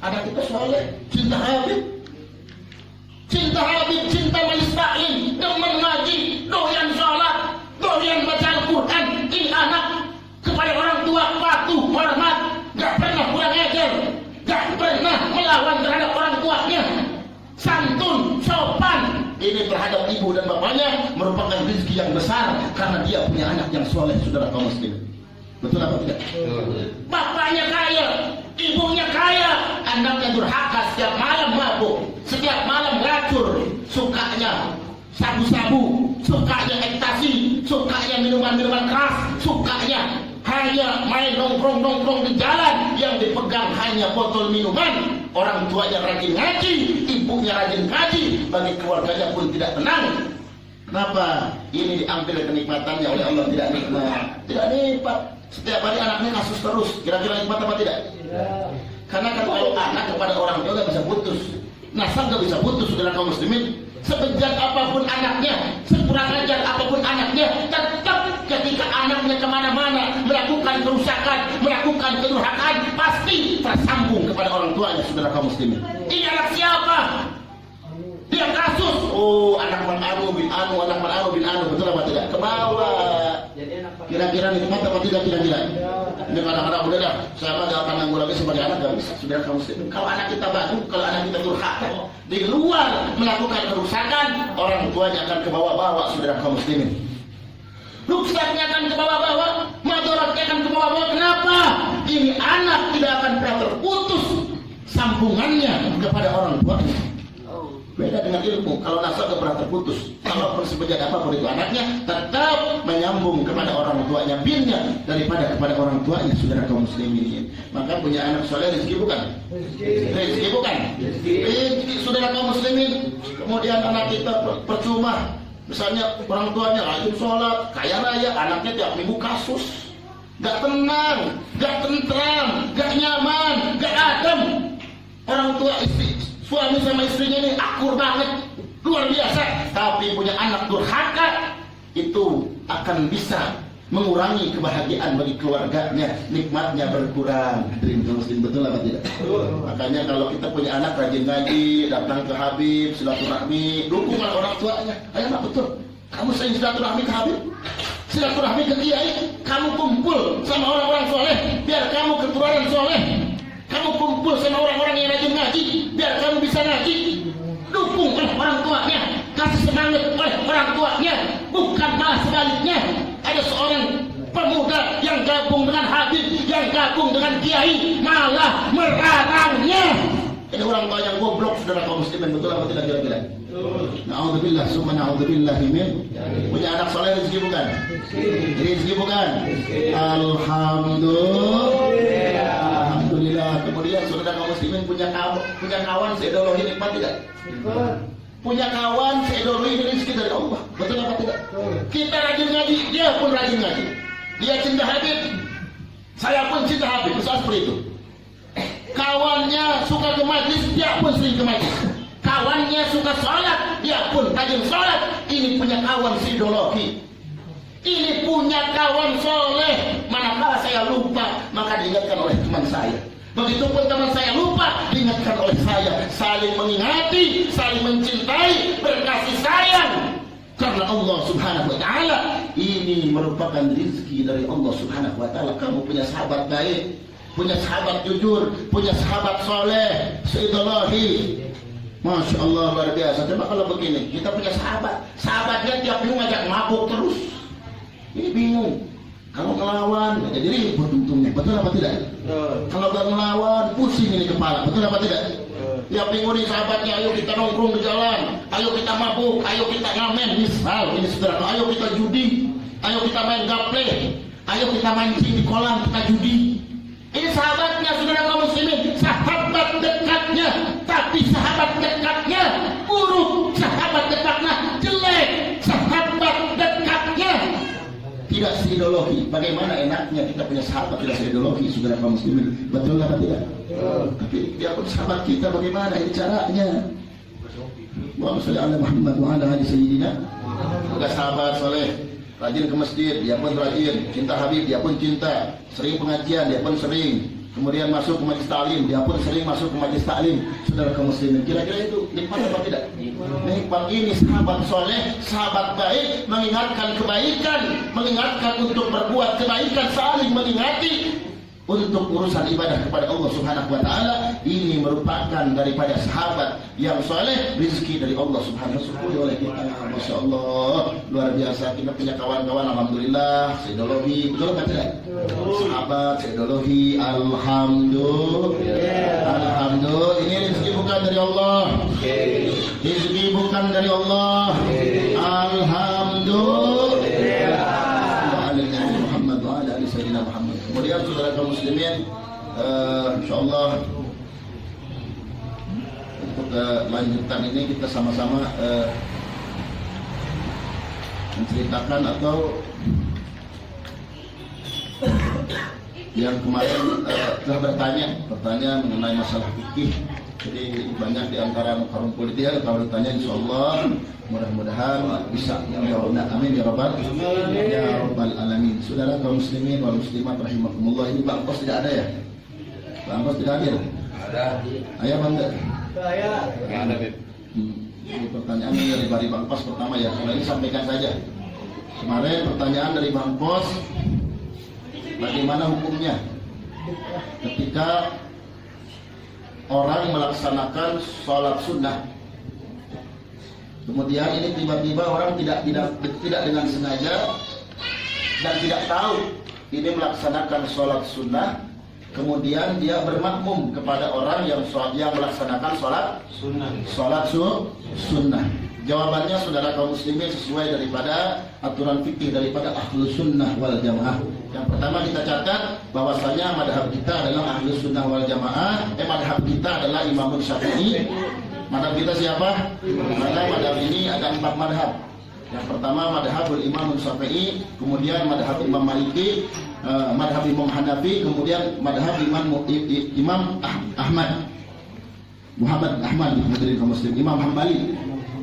anak kita soleh, cinta Habib, cinta majelis taklim, demen ngaji, doyan sholat, doyan baca Al-Quran. Ini anak kepada orang tua patuh, hormat, gak pernah kurang ajar, gak pernah melawan terhadap orang tuanya, santun, sopan. Ini terhadap ibu dan bapaknya merupakan rezeki yang besar karena dia punya anak yang soleh, saudara kaum muslimin. Betul apa tidak? Bapaknya kaya, ibunya kaya, anaknya durhaka, setiap malam mabuk, setiap malam racur, sukanya sabu-sabu, sukanya ekstasi, sukanya minuman-minuman keras, sukanya hanya main nongkrong-nongkrong di jalan, yang dipegang hanya botol minuman. Orang tuanya rajin ngaji, ibunya rajin ngaji, bagi keluarganya pun tidak tenang. Kenapa? Ini diambil kenikmatannya oleh Allah, tidak nikmat, tidak nikmat. Setiap hari anaknya kasus terus, kira-kira nikmat apa tidak? Tidak. Karena kalau anak kepada orang tua gak bisa putus, nasab gak bisa putus, saudara kaum muslimin. Sebejat apapun anaknya, sekurang ajar apapun anaknya, tetap ketika anaknya kemana-mana melakukan kerusakan, melakukan kedurhakaan, pasti tersambung kepada orang tuanya, saudara kaum muslimin. Ini anak siapa? Dia kasus, oh anak man anu bin anu, anak man anu bin anu, betul apa tidak? Ke bawah. Kira-kira nikmat apa tidak kira-kira? Ini kadang-kadang udah dah, saya nggak akan nanggung lagi sebagai anak, nggak bisa. Saudara kaum muslimin, kalau anak kita bagus, kalau anak kita durhaka, di luar melakukan kerusakan, orang tuanya akan ke bawah-bawah, saudara kaum muslimin. Ruksaknya akan ke bawah-bawah, madaratnya akan ke bawah-bawah. Kenapa? Ini anak tidak akan pernah terputus sambungannya kepada orang tuanya. Beda dengan ilmu, kalau nasab tidak pernah terputus. Kalau sepenjak apapun itu anaknya tetap menyambung kepada orang tuanya, binnya daripada kepada orang tuanya, saudara kaum muslimin. Maka punya anak soleh rezeki bukan? Rezeki bukan? Rezeki, saudara kaum muslimin. Kemudian anak kita percuma, misalnya orang tuanya rajin sholat, kaya raya, anaknya tiap minggu kasus, gak tenang, gak tentram, gak nyaman, gak adem. Orang tua istri, suami sama istrinya ini akur banget, luar biasa, tapi punya anak durhaka, itu akan bisa mengurangi kebahagiaan bagi keluarganya, nikmatnya berkurang. Hadirin kaum muslimin, betul apa tidak? Makanya kalau kita punya anak rajin ngaji, datang ke Habib, silaturahmi, dukungan orang tuanya. Ayo nak, betul, kamu sering silaturahmi ke Habib, silaturahmi ke Kiai, kamu kumpul sama orang-orang soleh, biar kamu keturunan soleh. Kamu kumpul sama orang-orang yang rajin ngaji, biar kamu bisa ngaji. Dukung oleh orang tuanya, kasih semangat oleh orang tuanya, bukan malah sebaliknya. Ada seorang pemuda yang gabung dengan Habib, yang gabung dengan Kiai, malah melarangnya. Ini orang tua yang goblok, saudara kaum muslimin, betul apa tidak kira-kira? Na'udzubillah, summa na'udzubillah min. Punya anak soleh rezeki bukan? Rezeki bukan? Alhamdulillah. Kemudian saudara kaum muslimin punya kawan seideologi nikmat tidak? Punya kawan seideologi rezeki dari Allah, betul apa tidak? Kita rajin ngaji, dia pun rajin ngaji. Dia cinta Habib, saya pun cinta Habib, misal seperti itu. Kawannya suka ke majlis, dia pun sering ke majlis. Kawannya suka sholat, dia pun rajin sholat. Ini punya kawan seideologi. Ini punya kawan soleh. Manakala saya lupa, maka diingatkan oleh teman saya. Begitupun teman saya lupa, diingatkan oleh saya. Saling mengingati, saling mencintai, berkasih sayang. Karena Allah subhanahu wa ta'ala, ini merupakan rezeki dari Allah subhanahu wa ta'ala. Kamu punya sahabat baik, punya sahabat jujur, punya sahabat soleh, seideologi. Masya Allah, luar biasa. Coba kalau begini, kita punya sahabat, sahabatnya tiap minggu ngajak mabuk terus. Ini bingung. Kalau ngelawan, jadi ribut untungnya. Betul apa tidak? Kalau gak ngelawan, pusing ini kepala. Betul apa tidak? Tiap minggu nih sahabatnya, ayo kita nongkrong di jalan, ayo kita mabuk, ayo kita ngamen. Misal, ini saudara, ayo kita judi, ayo kita main gaple, ayo kita mancing di kolam, kita judi. Ini sahabatnya, saudara kaum muslimin, sahabat dekatnya, tapi sahabat dekatnya buruk, sahabat dekatnya jelek, sahabat dekatnya tidak seideologi. Bagaimana enaknya kita punya sahabat tidak seideologi, saudara kaum muslimin, betul apa tidak? Tapi dia pun sahabat kita, bagaimana ini caranya? Wa sallallahu alaihi Muhammad wa ala ali sayyidina. Ada sahabat soleh, rajin ke masjid, dia pun rajin, cinta Habib, dia pun cinta, sering pengajian, dia pun sering, kemudian masuk ke majlis taklim, dia pun sering masuk ke majlis taklim. Saudara kaum muslimin, kira-kira itu nikmat apa tidak? Nikmat. Ini sahabat soleh, sahabat baik, mengingatkan kebaikan, mengingatkan untuk berbuat kebaikan, saling mengingati untuk urusan ibadah kepada Allah subhanahu wa ta'ala. Ini merupakan daripada sahabat yang soleh, rezeki dari Allah subhanahu wa ta'ala oleh kita. Masya Allah, luar biasa. Kita punya kawan-kawan, alhamdulillah, seideologi, betul apa tidak? Sahabat seideologi, alhamdulillah. Alhamdulillah. Ini rezeki bukan dari Allah, rezeki bukan dari Allah. Alhamdulillah. Muhammad. Kemudian saudara kaum muslimin, insyaallah untuk lanjutan ini kita sama-sama menceritakan atau yang kemarin telah bertanya mengenai masalah fikih Jadi banyak di antara kaum politik kalau ditanya insya Allah mudah-mudahan bisa menjawab. Amin ya rabbal alamin. Saudara kaum muslimin wal muslimat rahimakumullah, ini Bang Pos tidak ada ya? Bang Pos tidak hadir? Ada. Ayah bangga? Saya. Ada, Beb. Ini pertanyaan dari Bang Pos pertama ya. Kalau ini sampaikan saja. Kemarin pertanyaan dari Bang Pos, bagaimana hukumnya ketika orang melaksanakan sholat sunnah, kemudian ini tiba-tiba orang tidak dengan sengaja dan tidak tahu ini melaksanakan sholat sunnah, kemudian dia bermakmum kepada orang yang melaksanakan sholat sunnah. Jawabannya saudara kaum muslimin sesuai daripada aturan fikih daripada ahlus sunnah wal jamaah. Yang pertama kita catat bahwasanya madhab kita adalah ahlus sunnah wal jamaah. Madhab kita adalah Imam Syafi'i. Madhab kita siapa? Maka madhab ini ada 4 madhab. Yang pertama madhabul Imam Syafi'i, kemudian madhab Imam Maliki, madhab Imam Hanafi, kemudian madhab Imam Ahmad Muhammad Ahmad hadirin kaum muslim, Imam Hambali.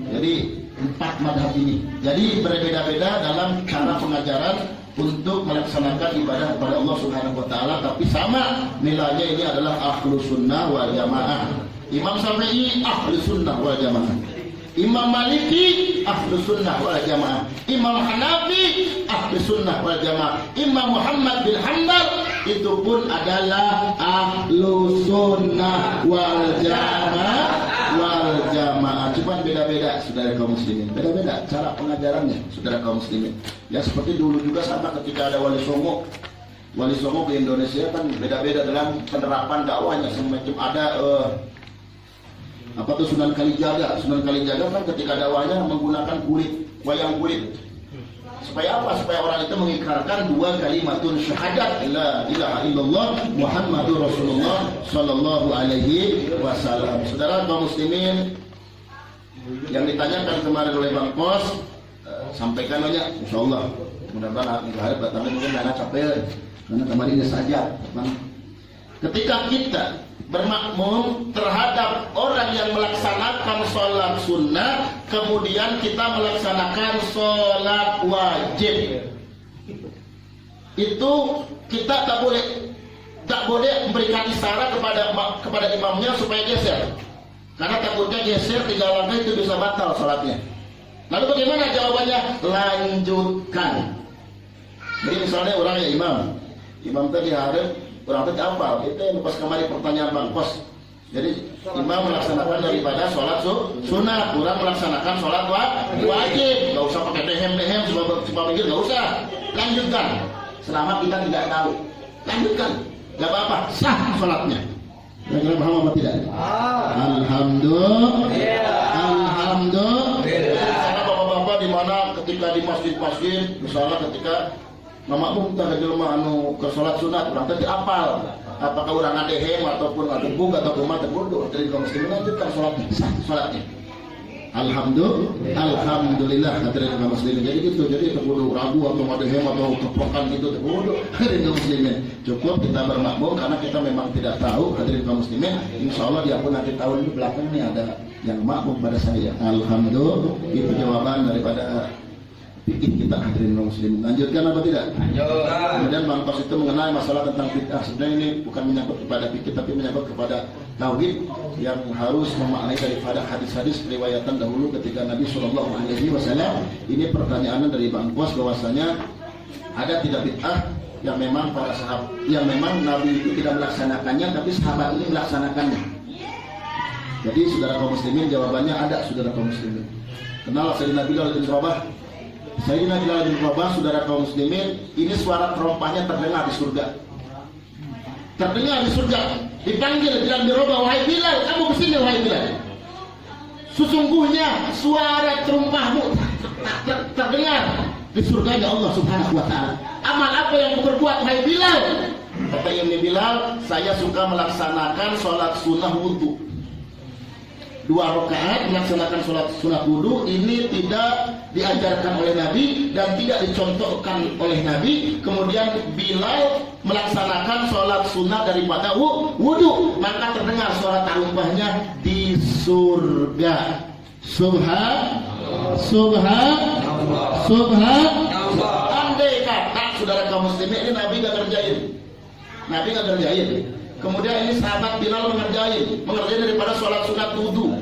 Jadi 4 madhab ini. Jadi berbeda-beda dalam cara pengajaran untuk melaksanakan ibadah kepada Allah Subhanahu wa taala, tapi sama nilainya, ini adalah ahlus sunnah wal jamaah. Imam Syafi'i ahlus sunnah wal jamaah. Imam Maliki ahlus sunnah wal jamaah. Imam Hanafi ahlus sunnah wal jamaah. Imam Muhammad bin Hanbal itu pun adalah ahlus sunnah wal jamaah. Cuman beda-beda saudara kaum muslimin, beda-beda cara pengajarannya saudara kaum muslimin. Ya seperti dulu juga sama ketika ada Wali Songo di Indonesia kan beda-beda dalam penerapan dakwahnya. Semacam ada Sunan Kalijaga kan ketika dakwahnya menggunakan wayang kulit. Supaya apa? Supaya orang itu mengikrarkan 2 kalimatun syahadat la ilaha illallah Muhammadur Rasulullah sallallahu alaihi wasallam. Saudara kaum muslimin, yang ditanyakan kemarin oleh Bang Pos, sampaikan aja insyaallah. Mudah-mudahan hari datangnya mungkin karena capek karena kemarin ini saja. Ketika kita bermakmum terhadap orang yang melaksanakan sholat sunnah, kemudian kita melaksanakan sholat wajib, itu kita tak boleh memberikan isyarat kepada imamnya supaya geser, karena takutnya geser 3 langkah itu bisa batal sholatnya. Lalu bagaimana jawabannya? Lanjutkan. Jadi misalnya orang ya imam tadi hadap, orang tadi apa? Itu yang pas kemarin pertanyaan Bang Pos. Jadi imam melaksanakan daripada sholat sunnah, orang melaksanakan sholat wajib. Gak usah pakai dehem cuma mikir, gak usah. Lanjutkan. Selama kita tidak tahu, lanjutkan. Gak apa-apa, sah sholatnya. Kira-kira paham apa tidak? Alhamdulillah. Karena bapak-bapak di mana ketika di masjid-masjid, misalnya ketika makmum tak jelema ke sholat sunat, orang tadi apal. Apakah orang adehem ataupun adebug atau rumah terbodoh, jadi kaum muslimin lanjutkan sholatnya. Alhamdulillah hadirin kaum muslimin. Jadi gitu, jadi terbodoh ragu atau adehem atau kepokan gitu terbodoh hadirin kaum muslimin. Cukup kita bermakmum karena kita memang tidak tahu hadirin kaum muslimin. Insyaallah dia pun nanti tahu di belakang ini ada yang makmum pada saya. Alhamdulillah, itu jawaban daripada fikih kita hadirin kaum muslimin. Lanjutkan apa tidak? Lanjut. Kemudian Bang Pos itu mengenai masalah tentang bid'ah. Sebenarnya ini bukan menyangkut kepada fikih, tapi menyangkut kepada tauhid yang harus memaknai daripada hadis-hadis riwayatan dahulu ketika Nabi Shallallahu Alaihi Wasallam. Ini pertanyaan dari Bang Pos bahwasanya ada tidak bid'ah yang memang para sahabat, yang memang Nabi itu tidak melaksanakannya, tapi sahabat ini melaksanakannya. Jadi saudara kaum muslimin, jawabannya ada saudara kaum muslimin. Kenal Sayyidina Bilal bin Rabah. Sayyidina Bilal bin Rabah, saudara kaum muslimin, ini suara terompahnya terdengar di surga. Terdengar di surga. Dipanggil Bilal bin Rabah, wahai Bilal, kamu kesini wahai Bilal. Sesungguhnya suara terompahmu terdengar di surganya Allah Subhanahu wa taala. Amal apa yang kau perbuat wahai Bilal? Kata Ibnu Bilal, saya suka melaksanakan sholat sunnah wudu. 2 rakaat melaksanakan sholat sunat wudu. Ini tidak diajarkan oleh Nabi dan tidak dicontohkan oleh Nabi. Kemudian Bilal melaksanakan sholat sunnah daripada wudu, maka terdengar suara tarumpahnya di surga. Andai kata saudara kaum muslimin, ini Nabi gak kerjain. Kemudian ini sahabat Bilal mengerjain daripada sholat sunat wudu.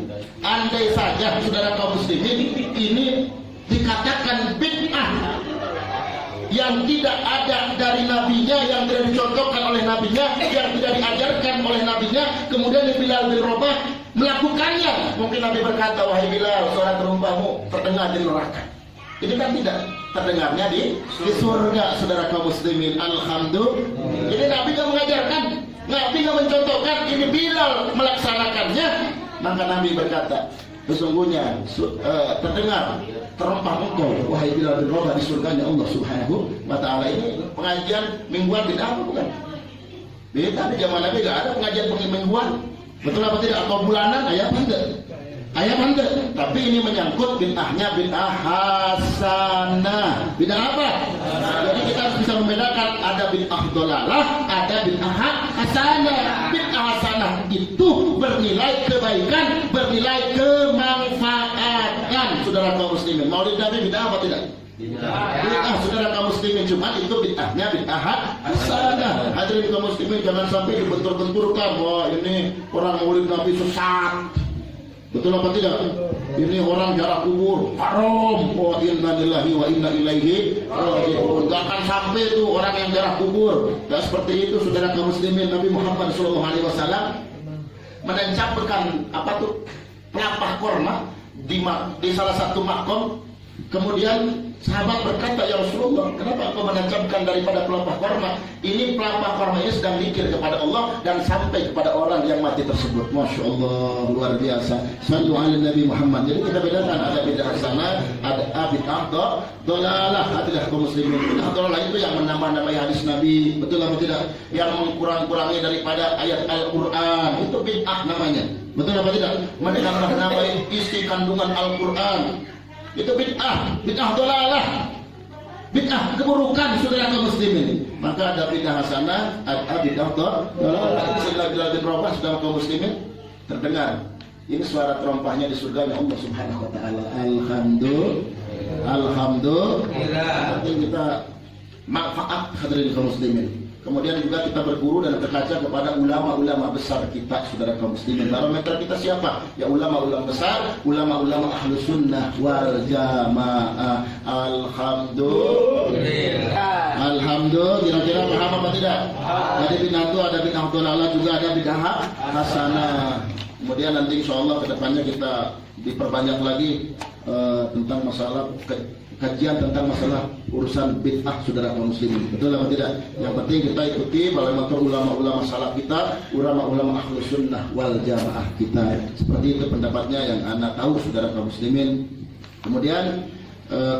Andai saja saudara kaum muslimin ini dikatakan bid'ah yang tidak ada dari nabinya, yang tidak dicontohkan oleh nabinya, yang tidak diajarkan oleh nabinya, kemudian Bilal bin Rabah melakukannya. Mungkin Nabi berkata, wahai Bilal, suara terumpahmu terdengar di neraka. Ini kan tidak terdengarnya di surga, saudara kaum muslimin. Alhamdulillah. Jadi Nabi tidak mengajarkan, Nabi tidak mencontohkan, ini Bilal melaksanakannya. Maka Nabi berkata, sesungguhnya terdengar terumpah engkau wahai Bilal bin Rabah di surganya Allah Subhanahu wa ta'ala. Ini pengajian mingguan bid'ah bukan? Beda di zaman Nabi gak ada pengajian mingguan. Betul apa tidak? Atau bulanan? Ayat anda. Tapi ini menyangkut bid'ahnya bid'ah hasanah. Bid'ah apa? Jadi kita harus bisa membedakan, ada bid'ah dolalah, ada bid'ah hasanah. Bid'ah hasanah itu bernilai kebaikan, bernilai kemanfaatan. Saudara kaum muslimin, Maulid Nabi bid'ah apa tidak? Bid'ah, saudara kaum muslimin, cuma itu bid'ahnya bid'ah hasanah. Hadirin kaum muslimin, jangan sampai dibentur-benturkan, wah ini orang Maulid Nabi sesat. Betul apa tidak? Ini orang ziarah kubur haram. Wa inna lillahi wa inna ilaihi raji'un. Gak akan sampai itu orang yang ziarah kubur. Dan seperti itu saudara kaum muslimin, Nabi Muhammad SAW mencampurkan pelepah korma di salah satu makom. Kemudian sahabat berkata, ya Rasulullah, kenapa engkau menancapkan daripada pelepah korma? Ini pelepah korma ini sedang zikir kepada Allah dan sampai kepada orang yang mati tersebut. Masya Allah, luar biasa. Sallu ala Nabi Muhammad. Jadi kita bedakan, ada bid'ah hasanah, ada bid'ah dolalah. Hadilah kaum muslimin, bid'ah dolalah itu yang menambah-nambahi hadis Nabi, betul atau tidak? Yang mengkurang-kurangi daripada ayat Al-Quran, itu bid'ah namanya. Betul apa tidak? Menambah-nambahi isi kandungan Al-Quran, itu bid'ah dolalah, bid'ah keburukan saudara kaum muslimin. Maka ada bid'ah hasanah, ada bid'ah dolalah. Setelah Bilal bin Rabah saudara kaum muslimin terdengar ini suara terompahnya di surganya Allah Subhanahu wa ta'ala. Alhamdulillah. Penting kita manfaat hadirin kaum muslimin. Kemudian juga kita berguru dan berkaca kepada ulama-ulama besar kita, saudara kaum muslimin. Barometer kita siapa? Ya ulama-ulama besar, ulama-ulama ahlus sunnah wal jamaah. Alhamdulillah. Kira-kira paham apa tidak? Ada bid'ah itu, ada bid'ah dolalah, juga ada bid'ah hasanah. Kemudian nanti insyaallah kedepannya kita diperbanyak lagi tentang masalah kajian tentang masalah urusan bid'ah saudara kaum muslimin. Betul atau tidak? Yang penting kita ikuti bagaimana ulama-ulama salaf kita, ulama-ulama ahlus sunnah wal jamaah kita. Seperti itu pendapatnya yang anak tahu saudara kaum muslimin. Kemudian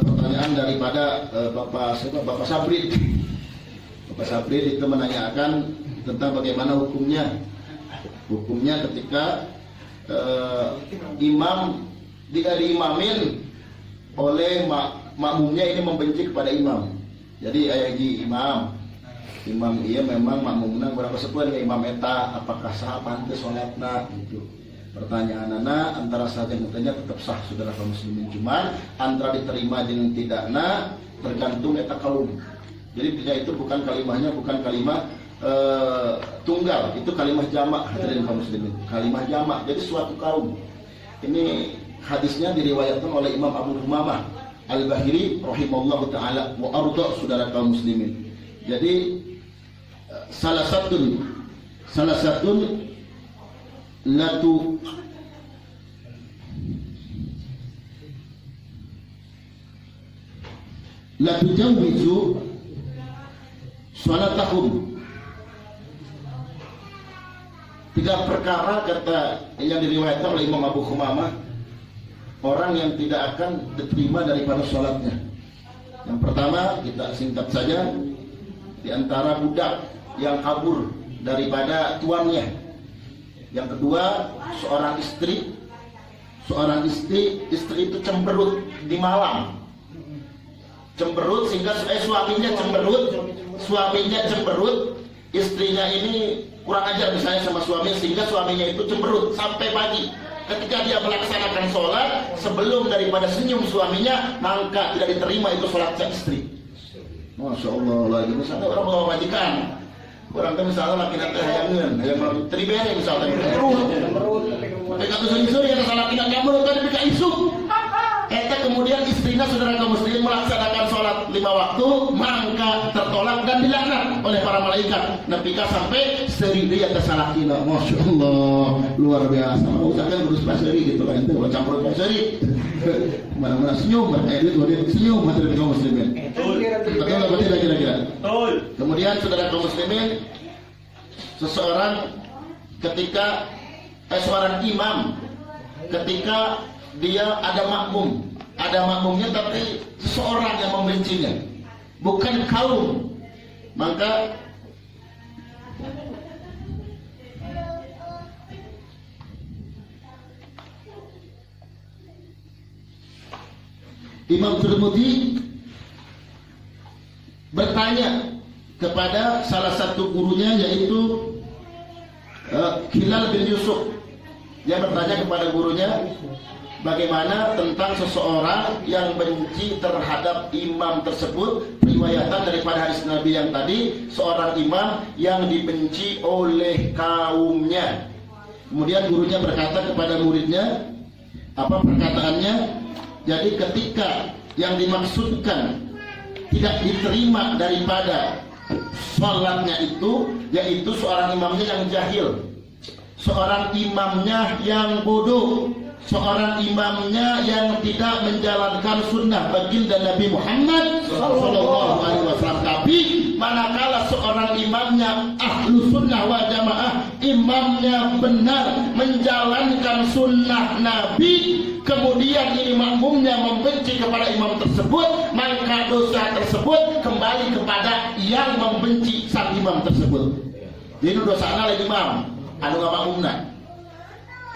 pertanyaan daripada Bapak Sabrid. Bapak Sabrid itu menanyakan tentang bagaimana hukumnya ketika imam diimamin oleh makmumnya ini membenci kepada imam. Jadi imam iya memang makmumna berapa sepuan ke imam eta, apakah sah pantes salatna gitu. Pertanyaan antara sah dan tidaknya tetap sah saudara kaum muslimin, cuman antara diterima dengan tidakna tergantung eta kaum. Jadi dia itu bukan kalimahnya bukan kalimah tunggal, itu kalimah jamak hadirin kaum muslimin. Kalimah jamak, jadi suatu kaum. Ini hadisnya diriwayatkan oleh Imam Abu Humamah Al-Bahili rahimahullahu ta'ala wa arda saudara kaum muslimin. Jadi salah satu la tujawwizu salatahum. Tiga perkara kata yang diriwayatkan oleh Imam Abu Humamah, orang yang tidak akan diterima daripada sholatnya. Yang pertama, kita singkat saja, di antara budak yang kabur daripada tuannya. Yang kedua, seorang istri itu cemberut di malam. Cemberut sehingga suaminya cemberut istrinya ini kurang ajar misalnya sama suami, sehingga suaminya itu cemberut sampai pagi. Ketika dia melaksanakan sholat, sebelum daripada senyum suaminya, maka tidak diterima itu sholatnya istri. Masya Allah, lagi misalnya orang bawa majikan, orang itu misalnya laki nanti hayangan, hayang tribere misalnya, tapi kata suri-suri yang salah tidak kamu tadi bika isu. Eta kemudian istrinya saudara kaum muslimin melaksanakan sholat 5 waktu, maka tertolak dan dilaknat oleh para malaikat. Nepika sampai seri dia tersalakina. Masya Allah, luar biasa. Mau usahakan urus paseri gitu kan, itu campur paseri. Mana-mana senyum, senyum hati kaum muslimin. Betul apa tidak kira-kira? Betul. Kemudian saudara kaum muslimin, seseorang ketika seorang imam ketika dia ada makmumnya tapi seseorang yang membencinya, bukan kaum, maka Imam Tirmidzi bertanya kepada salah satu gurunya, yaitu Hilal bin Yusuf. Dia bertanya kepada gurunya, bagaimana tentang seseorang yang benci terhadap imam tersebut. Riwayatan daripada hadis Nabi yang tadi, seorang imam yang dibenci oleh kaumnya. Kemudian gurunya berkata kepada muridnya, apa perkataannya? Jadi ketika yang dimaksudkan tidak diterima daripada sholatnya itu, yaitu seorang imamnya yang jahil, seorang imamnya yang bodoh, seorang imamnya yang tidak menjalankan sunnah baginda Nabi Muhammad Sallallahu Alaihi Wasallam. Tapi manakala seorang imamnya ahlu sunnah wal jamaah, imamnya benar menjalankan sunnah Nabi, kemudian ini makmumnya membenci kepada imam tersebut, maka dosa tersebut kembali kepada yang membenci sang imam tersebut. Jadi dosa lagi imam, anu makmumna.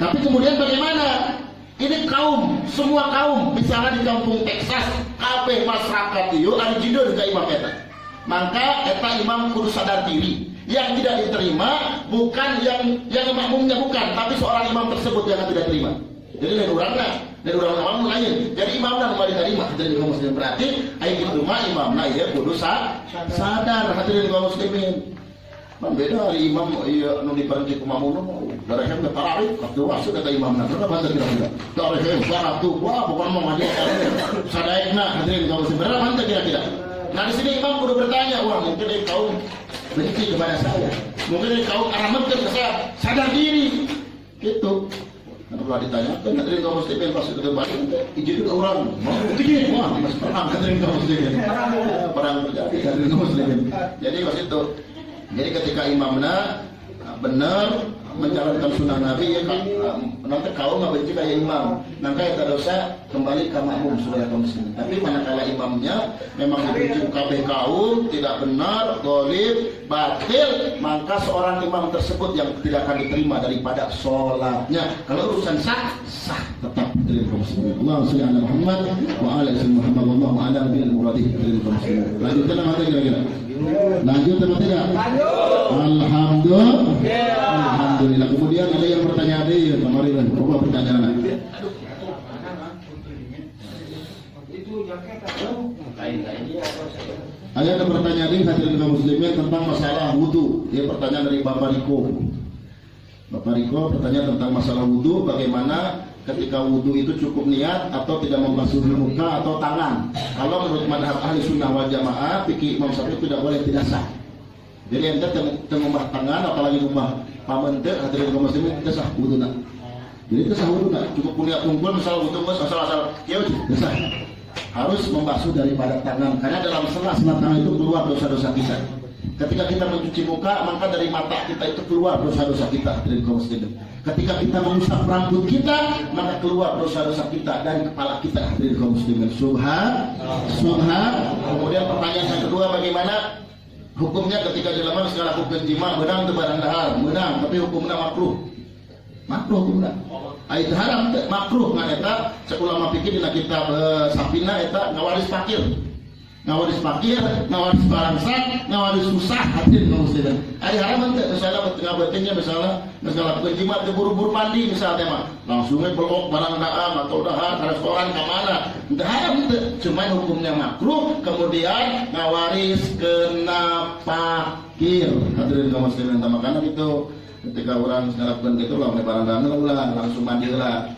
Tapi kemudian bagaimana? Ini kaum, semua kaum, misalnya di kampung Texas, kabeh masyarakat itu anu jidul ke imam eta. Maka eta imam kudu sadar diri. Yang tidak diterima bukan yang makmumnya bukan, tapi seorang imam tersebut yang tidak terima. Jadi lain orangna, dan orang makmum lain. Jadi imamna nu diterima, jadi kaum muslimin berarti aya kitu mah imamna ieu kudu sadar hadirin kaum muslimin. Beda hari imam iya nu dipergi ku mamun darehem ke tarawih waktu wasud kata imamna berapa banter kira-kira darehem baratu wah bukan mau mandi sadaekna hadirin kaum muslimin berapa banter kira-kira. Nah di sini imam kudu bertanya, wah mungkin dari kaum benci kepada saya, mungkin dari kaum aramekeun ke saya, sadar diri gitu. Kalau ditanyakan hadirin kaum muslimin pas itu balik izin ke orang mau begini, wah mas perang hadirin kaum muslimin, perang terjadi hadirin kaum muslimin. Jadi pas itu, jadi ketika imamna benar menjalankan sunnah Nabi, ya nanti kaum nggak benci kayak imam, nanti kita dosa kembali ke makmum saudara kaum muslimin. Tapi manakala imamnya memang dibenci kabeh kaum, tidak benar, golib, batil, maka seorang imam tersebut yang tidak akan diterima daripada sholatnya. Kalau urusan sah tetap dari kaum muslimin. Allahumma sholli ala Muhammad wa ala ali Muhammad wallahu a'lam bil murad dari kaum muslimin. Lanjutkan apa kira-kira? Lanjut atau tidak? Alhamdulillah. Kemudian ada yang bertanya dia, kemarin coba pertanyaan. Ada pertanyaan ini hadirin kaum muslimin tentang masalah wudu. Dia pertanyaan dari Bapak Riko. Bapak Riko bertanya tentang masalah wudu, bagaimana ketika wudu itu cukup niat atau tidak membasuh muka atau tangan. Kalau menurut madhab ahli sunnah wal jamaah, fikih Imam Syafi'i tidak boleh, tidak sah. Jadi ente tengumah tangan, apalagi rumah pamente, hadirin kaum muslimin tidak sah wuduna. Jadi tidak sah wuduna, cukup niat kumpul, misal wudu asal kieu tidak sah. Harus membasuh daripada tangan, karena dalam sela-sela tangan itu keluar dosa-dosa kita. Ketika kita mencuci muka, maka dari mata kita itu keluar dosa-dosa kita, hadirin kaum muslimin. Ketika kita mengusap rambut kita, maka keluar dosa-dosa kita dari kepala kita, hadirin kaum muslimin. Subhan. Kemudian pertanyaan yang kedua, bagaimana hukumnya ketika dilakukan segala hukum jima, menang atau barang dahar, menang, tapi hukumnya makruh hukumnya. Itu haram, makruh ngan eta. Sekulama pikir dina kitab Safina eta ngawaris fakir ngawaris fakir, ngawaris bangsak, ngawaris susah, hadirin kaum muslimin. Ari haraman teh misalnya ngabetingnya misalnya penjimat keburu-buru mandi misalnya mah langsungnya belok barang daang atau dahar ke restoran ke mana. Teu haram teh, cuman hukumnya makruh, kemudian ngawaris kena fakir. Hadirin kaum muslimin, makanya gitu ketika orang ngelakukan gitu lah barang daang lah langsung mandi lah.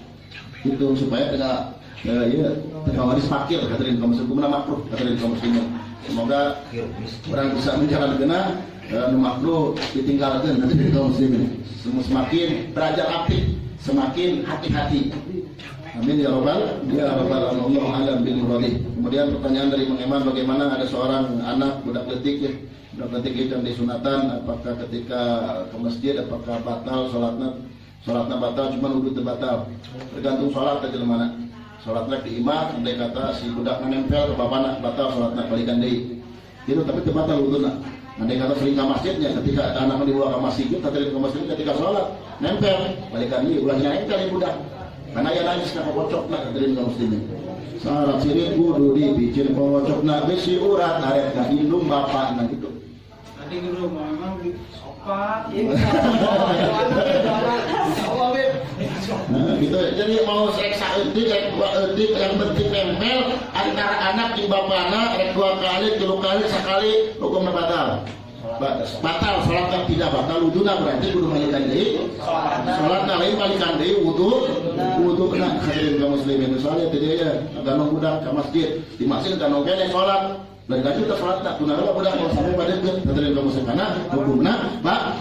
Itu supaya tidak waris fakir, hadirin kaum muslimin, makruh, hadirin kaum muslimin. Semoga orang bisa menjalankan makruh ditinggalkan, hadirin kaum muslimin. Semakin belajar aktif, semakin hati-hati. Amin ya robbal Allah alam bil muradi. Kemudian pertanyaan dari Mang Eman, bagaimana ada seorang anak budak letik ya, budak letik itu disunatan, apakah ketika ke masjid apakah batal sholatnya batal, cuma wudhu terbatal, tergantung sholat aja mana. Sholatnya di imam, andai kata si budak menempel ke bapana, batal sholatnya balikan deui. Itu tapi terbatal wudhunya. Andai kata sering ke masjidnya, ketika anak dibawa ke masjid, ke masjid ketika sholat nempel, balikan deui, ulah nempel di budak. Karena ya nangis karena bocokna hadirin kaum muslimin. Syarat sirik kudu dibicin bocokna bisi urat aret ka indung bapakna gitu. Tadi guru memang sopan. Nah, gitu. Jadi mau seksa etik yang penting nempel antara anak di bapana rek 2 kali, 3 kali, sekali hukumnya batal. Batal salatnya tidak batal, wuduna berarti kudu balikan deui. Salatna lain balikan deui, wudu kena hadirin kaum muslimin. Misalnya tadi ya ganong budak ke masjid, di masjid ganong kene salat. Dan lanjut ke salatna kunaon budak mau sampai pada deut hadirin kaum muslimin. Karena hukumna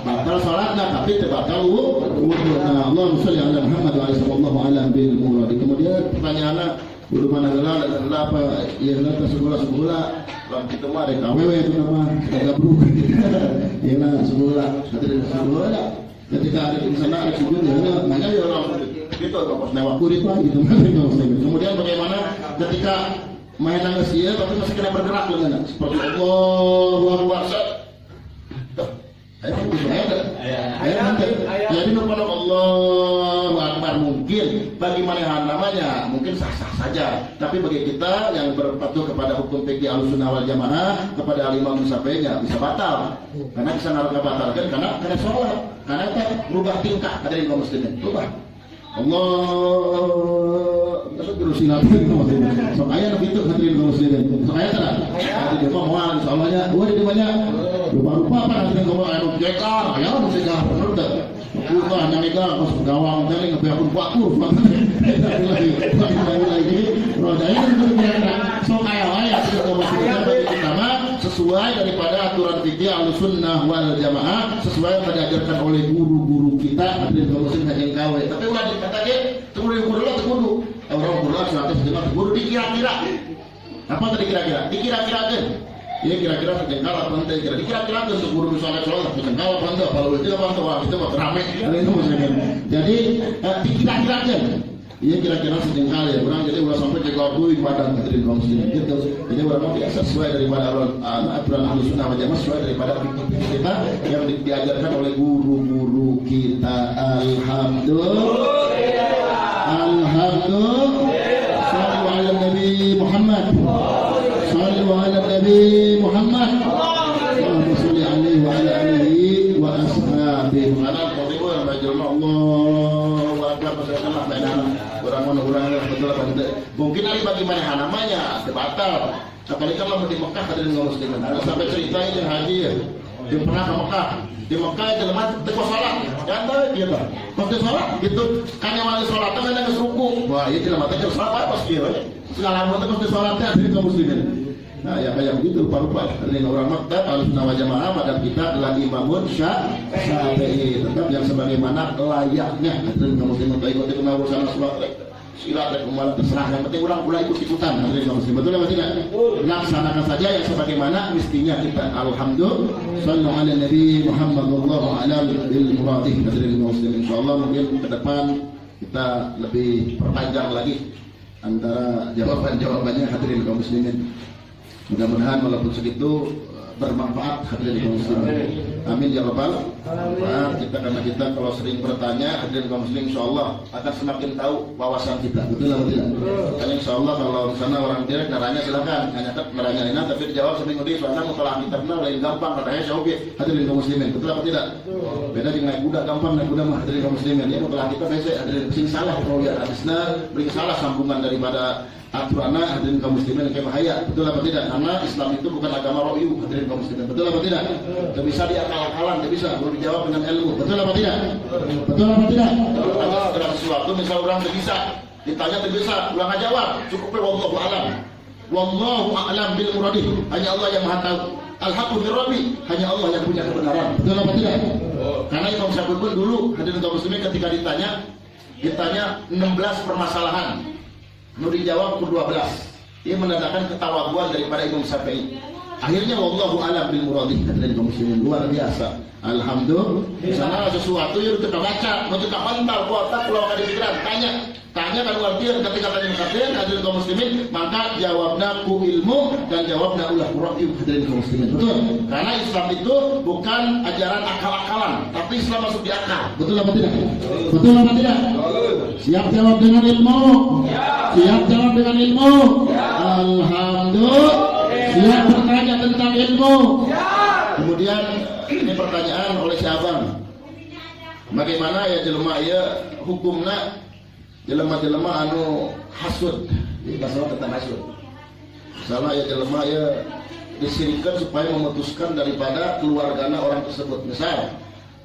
batal salatna tapi teu batal wuduna. Allahumma shalli ala Muhammad wa sallallahu ala bil murad. Kemudian pertanyaanna kudu mana heula apa ieu teh sekolah lawan kitu mah rek awewe itu mah gabruk. Ieu na sekolah hadirin sekolah ketika ada di sana ada sujud ya makanya ya langsung gitu pas lewat kurit lah gitu. Kemudian bagaimana ketika main nangis ya tapi masih kena bergerak dengan seperti Allahu Akbar. Jadi kepada Allahu Akbar mungkin bagi manehan namanya mungkin sah-sah saja, tapi bagi kita yang berpatuh kepada hukum fikih Ahlussunnah wal Jamaah kepada al-Imam Syafi'i bisa batal. Karena bisa batalkan karena sholat, karena itu merubah tingkah hadirin kaum muslimin, berubah. Allah masuk ke silat so kaya begitu hadirin kaum muslimin. So kaya tak? Jadi dia mau insyaallah gua di mana rupa-rupa apa hadirin kaum anu jekar, aya anu jekar bener tak? Kita hanya nikah pas gawang tadi ngebeakun bakur. Lagi rodanya itu kira-kira so kaya wae kaum muslimin bagi pertama sesuai daripada aturan fikih Ahlussunnah wal Jamaah, sesuai yang diajarkan oleh guru-guru kita hadirin kaum muslimin yang kawe. Tapi ulah dikatakan tunggu guru lah kudu. Orang guru lah suatu sejumlah guru dikira-kira. Apa tadi kira-kira? Dikira-kirakan. Ini kira-kira sejengkal apa nanti kira dikira-kirakan untuk guru misalnya sholat sejengkal apa nanti kalau itu apa nanti itu rame. Itu maksudnya. Jadi dikira-kirakan. Iya kira-kira sejengkal ya, orang jadi ulah sampai jaga duit badan hadirin kaum muslimin gitu. Jadi orang biasa sesuai daripada aturan Ahlussunnah wal Jamaah, sesuai daripada fikih kita yang diajarkan oleh guru-guru kita. Alhamdulillah. Sallu ala Nabi Muhammad. Sallu ala Nabi Muhammad. Allahumma shalli alaihi wa ala alihi wa ashabihi. Ana qadiwa majrama Allahu akbar masyaallah bainana. Orang betul apa tidak? Mungkin ada bagaimana namanya batal. Apalagi kalau di Mekah hadirin kaum muslimin. Ada sampai cerita yang haji ya. Dia pernah ke Mekah. Di Mekah itu lemah teko salat. Kan tahu dia Pak. Waktu salat gitu kan yang wali salat kan ada ruku. Wah, iya jelema teh salat pas kieu. Segala macam teh salatnya hadirin kaum muslimin. Nah, ya kayak begitu rupa-rupa. Ini orang Mekah Ahlussunnah wal Jamaah madhab kita adalah Imamun Syafi'i. Tetap yang sebagaimana layaknya hadirin kaum muslimin ikut urusan salat. Sila dan kemarin terserah, yang penting orang mulai ikut-ikutan hadirin kaum muslimin. Betul apa tidak? Laksanakan saja yang sebagaimana mestinya kita. Alhamdulillah. Sallallahu ala Nabi Muhammad wallahu a'lam bil muradih hadirin kaum muslimin. Insyaallah mungkin ke depan kita lebih perpanjang lagi antara jawaban-jawabannya hadirin kaum muslimin. Mudah-mudahan walaupun segitu bermanfaat hadirin kaum muslimin. Amin ya rabbal alamin. Kita kalau sering bertanya, hadirin kaum muslimin, insyaallah akan semakin tahu wawasan kita. Betul atau tidak? Karena insyaallah kalau di sana orang direk naranya silakan, hanya naranya enak tapi dijawab seminggu di soalnya mutlak kita kenal lain gampang katanya syaubi. Hadirin kaum muslimin, betul atau tidak? Beda dengan naik kuda gampang, naik kuda mah hadirin kaum muslimin. Ya mutlak kita biasa hadirin sing salah kalau lihat hadisnya, beri salah sambungan daripada aturanna hadirin kaum muslimin yang bahaya. Betul apa tidak? Karena Islam itu bukan agama ro'yu hadirin kaum muslimin. Betul apa tidak? Tidak bisa diakal-akalan, tidak bisa baru dijawab dengan ilmu. Betul apa tidak? Betul apa tidak? Kalau tanya segala sesuatu misal orang tidak bisa, ditanya tidak bisa, ulang aja jawab. Cukup wallahu a'lam. Wallahu a'lam bil muradih. Hanya Allah yang Maha tahu. Al-haqqu bir rabbi, hanya Allah yang punya kebenaran. Betul apa tidak? Karena Imam Syafi'i pun dulu hadirin kaum muslimin ketika ditanya 16 permasalahan. Nu dijawab ke 12. Ia menandakan ketawaduan daripada Imam Syafi'i. Akhirnya wallahu a'lam bil muradih. Hadirin kaum muslimin, luar biasa. Alhamdulillah. Sana sesuatu yang kita baca, kita pantal kuota kalau ada pikiran, tanya kan artian ketika tanya kalian hadirin kaum muslimin, maka jawabna ku ilmu dan jawabna ulah qur'an hadirin kaum muslimin. Betul. Karena Islam itu bukan ajaran akal-akalan, tapi Islam masuk di akal. Betul apa tidak? Betul apa tidak? Siap jawab dengan ilmu? Siap jawab dengan ilmu? Alhamdulillah. Siap bertanya tentang ilmu? Kemudian ini pertanyaan oleh si Abang. Bagaimana ya jelema ya hukumna jelema-jelema anu hasud? Ini masalah tentang hasud. Misalnya ya jelema ya disirikan supaya memutuskan daripada keluarganya orang tersebut. Misal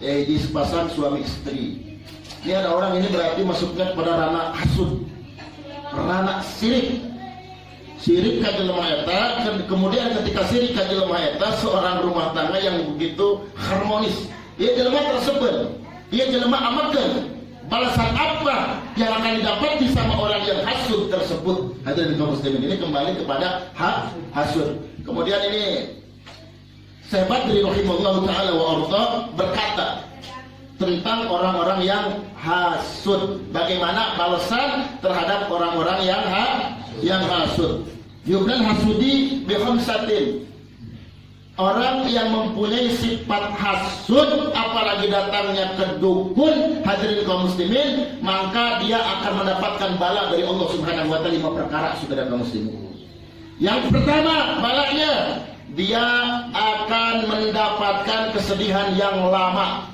di sepasang suami istri. Ini ada orang ini berarti masuknya kepada ranah hasud, ranah sirik. Sirik ka jelema eta, kemudian ketika sirik ka jelema eta seorang rumah tangga yang begitu harmonis. Ia jelema tersebut, ia jelema amalkan. Balasan apa yang akan didapati sama orang yang hasud tersebut? Hadirin kaum muslimin, ini kembali kepada hak hasud. Kemudian ini Syekh Badri rahimahullah taala wa arda berkata tentang orang-orang yang hasud. Bagaimana balasan terhadap orang-orang yang hasud? Yubnal hasudi bi khamsatin. Orang yang mempunyai sifat hasud apalagi datangnya ke dukun, hadirin kaum muslimin, maka dia akan mendapatkan bala dari Allah Subhanahu wa taala 5 perkara saudara kaum muslimin. Yang pertama, balanya dia akan mendapatkan kesedihan yang lama.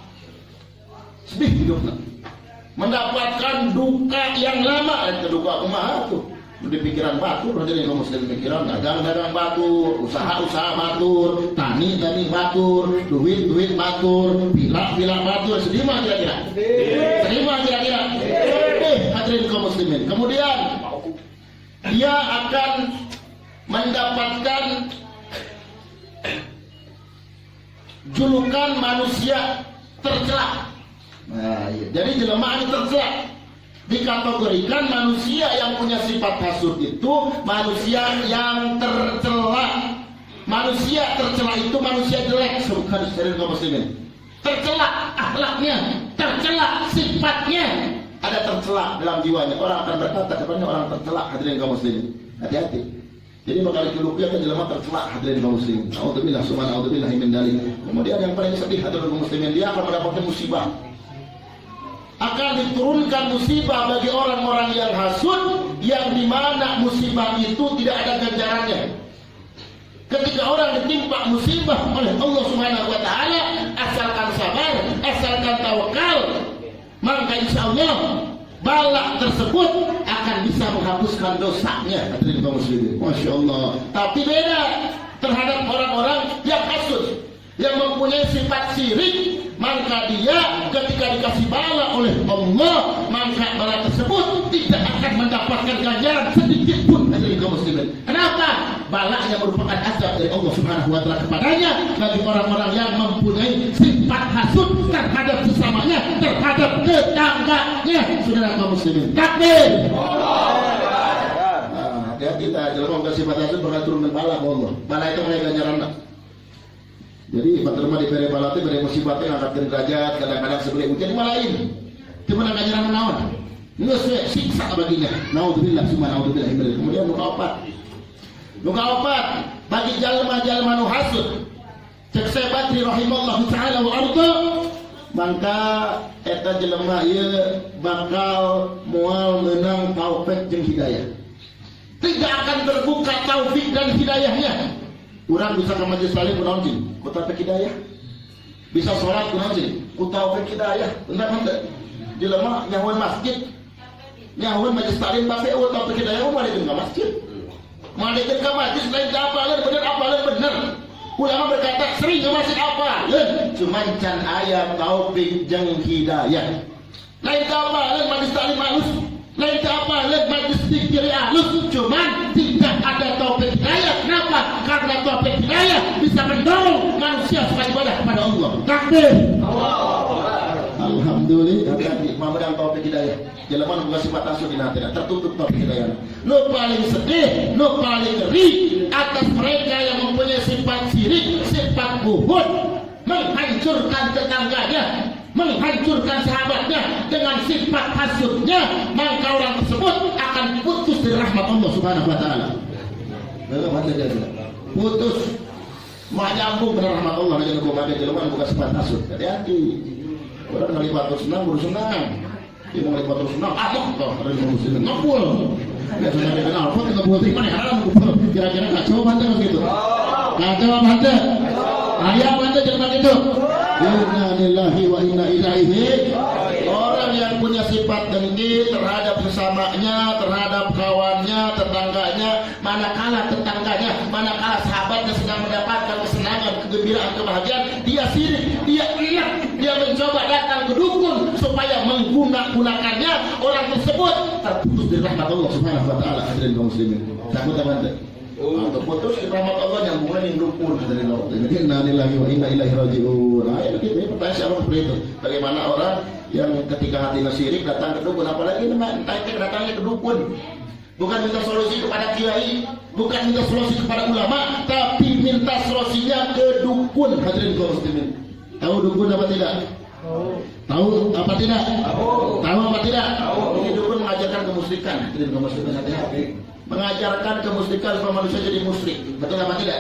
Sedih hidupnya. Mendapatkan duka yang lama. Duka kumaha tuh? Di pikiran batur, hadirin kaum muslimin, pikiran dagang batur, usaha batur, tani batur, duit batur, villa batur. Sedih mah kira-kira? Sedih mah kira-kira? Hadirin kaum muslimin. Kemudian dia akan mendapatkan julukan manusia tercela. Nah, iya. Jadi jelema tercela. Dikategorikan manusia yang punya sifat hasud itu manusia yang tercela. Manusia tercela itu manusia jelek, bukan hadirin kaum muslimin. Tercela akhlaknya, tercela sifatnya, ada tercela dalam jiwanya. Orang akan berkata kepada orang tercela, hadirin kaum muslimin. Hati-hati. Jadi bakal dijuluki akan jelema tercela, hadirin kaum muslimin. Auzubillah subhanallahi min dzalik. Kemudian yang paling sedih hadirin kaum muslimin, dia akan mendapatkan musibah. Akan diturunkan musibah bagi orang-orang yang hasud, yang dimana musibah itu tidak ada ganjarannya. Ketika orang ditimpa musibah oleh Allah Subhanahu wa taala, asalkan sabar, asalkan tawakal, maka insya Allah bala tersebut akan bisa menghapuskan dosanya. Hadirin kaum muslimin, masya Allah. Tapi beda terhadap orang-orang yang hasud, yang mempunyai sifat syirik. Maka dia ketika dikasih bala oleh Allah, maka bala tersebut tidak akan mendapatkan ganjaran sedikit pun dari kaum muslimin. Kenapa? Bala yang merupakan azab dari Allah Subhanahu wa taala kepadanya bagi orang-orang yang mempunyai sifat hasud terhadap sesamanya, terhadap tetangganya. Saudara kaum muslimin. Takbir. Hati-hati kita jelema kasih sifat hasud bakal turun bala ke Allah. Bala itu punya ganjaran. Jadi baterma di bere balate bere musibatnya ngangkatkeun derajat, kadang-kadang sebelum ujian malain. Cuma ngajaran naon? Geus we siksa baginya. Naudzubillah summa naudzubillah. Kemudian nuka opat bagi jalma-jalma nu hasud. Cek Syekh rahimallahu taala wa arda, maka eta jelema ieu bakal moal meunang taufik jeung hidayah. Tidak akan terbuka taufik dan hidayahnya. Urang bisa ke majelis taklim kunaon cing? Ku taufik hidayah. Bisa sholat kunaon cing? Ku taufik hidayah. Bener henteu? Jelema nyahoan masjid, nyahoan majelis taklim tapi eueuh taufik hidayah mah malekeun ka masjid. Malekeun ka masjid lain apaleun bener. Ulama berkata sering ke masjid apaleun, cuman can aya taufik jeung hidayah. Lain ka apaleun majelis taklim halus, lain ka apaleun majelis zikir halus, cuman tidak ada taufik hidayah. Kenapa? Karena taufik hidayah bisa mendorong manusia supaya ibadah kepada Allah. Takbir. Alhamdulillah, tadi mamedang taufik hidayah. Jelema nu boga sifat asli dina hatina tertutup taufik hidayah. Nu paling sedih, nu paling ngeri atas mereka yang mempunyai sifat syirik, sifat buhud, menghancurkan tetangganya, menghancurkan sahabatnya dengan sifat hasudnya, maka orang tersebut akan putus dari rahmat Allah Subhanahu wa taala. Putus, mau nyambung dengan rahmat Allah. Jangan lupa pakai jelema bukan sifat hasud. Hati-hati. Orang kali 406 baru senang. Dia mau kali 406, toh ada yang muslim ngepul. Ya sudah dikenal, kok ngepul di mana? Haram ngepul. Kira-kira kacau banget gitu. Kacau banget. Ayah banget jelema gitu. Inna lillahi wa inna ilaihi. Orang yang punya sifat dengki terhadap sesamanya, terhadap kawannya, tetangganya, manakala sahabatnya sedang mendapatkan kesenangan, kegembiraan, kebahagiaan, dia sirik, dia inak, dia mencoba datang ke dukun supaya menggunakannya, orang tersebut terputus dari rahmat Allah Subhanahu wa taala. Hadirin kaum muslimin. Takut apa ente? Terputus dari rahmat Allah yang bukan yang dukun dari Allah. Inna lillahi wa inna ilaihi raji'un. Nah, itu pertanyaan siapa seperti itu. Bagaimana orang yang ketika hatinya syirik datang ke dukun, apalagi datangnya ke dukun. Bukan minta solusi kepada kiai, bukan minta solusi kepada ulama, tapi minta solusinya ke dukun. Hadirin kaum muslimin. Tahu dukun apa tidak? Tahu apa tidak? Tahu apa tidak? Ini dukun mengajarkan kemusyrikan. Hadirin kaum muslimin, hati-hati. Mengajarkan kemusyrikan supaya manusia jadi musyrik. Betul apa tidak?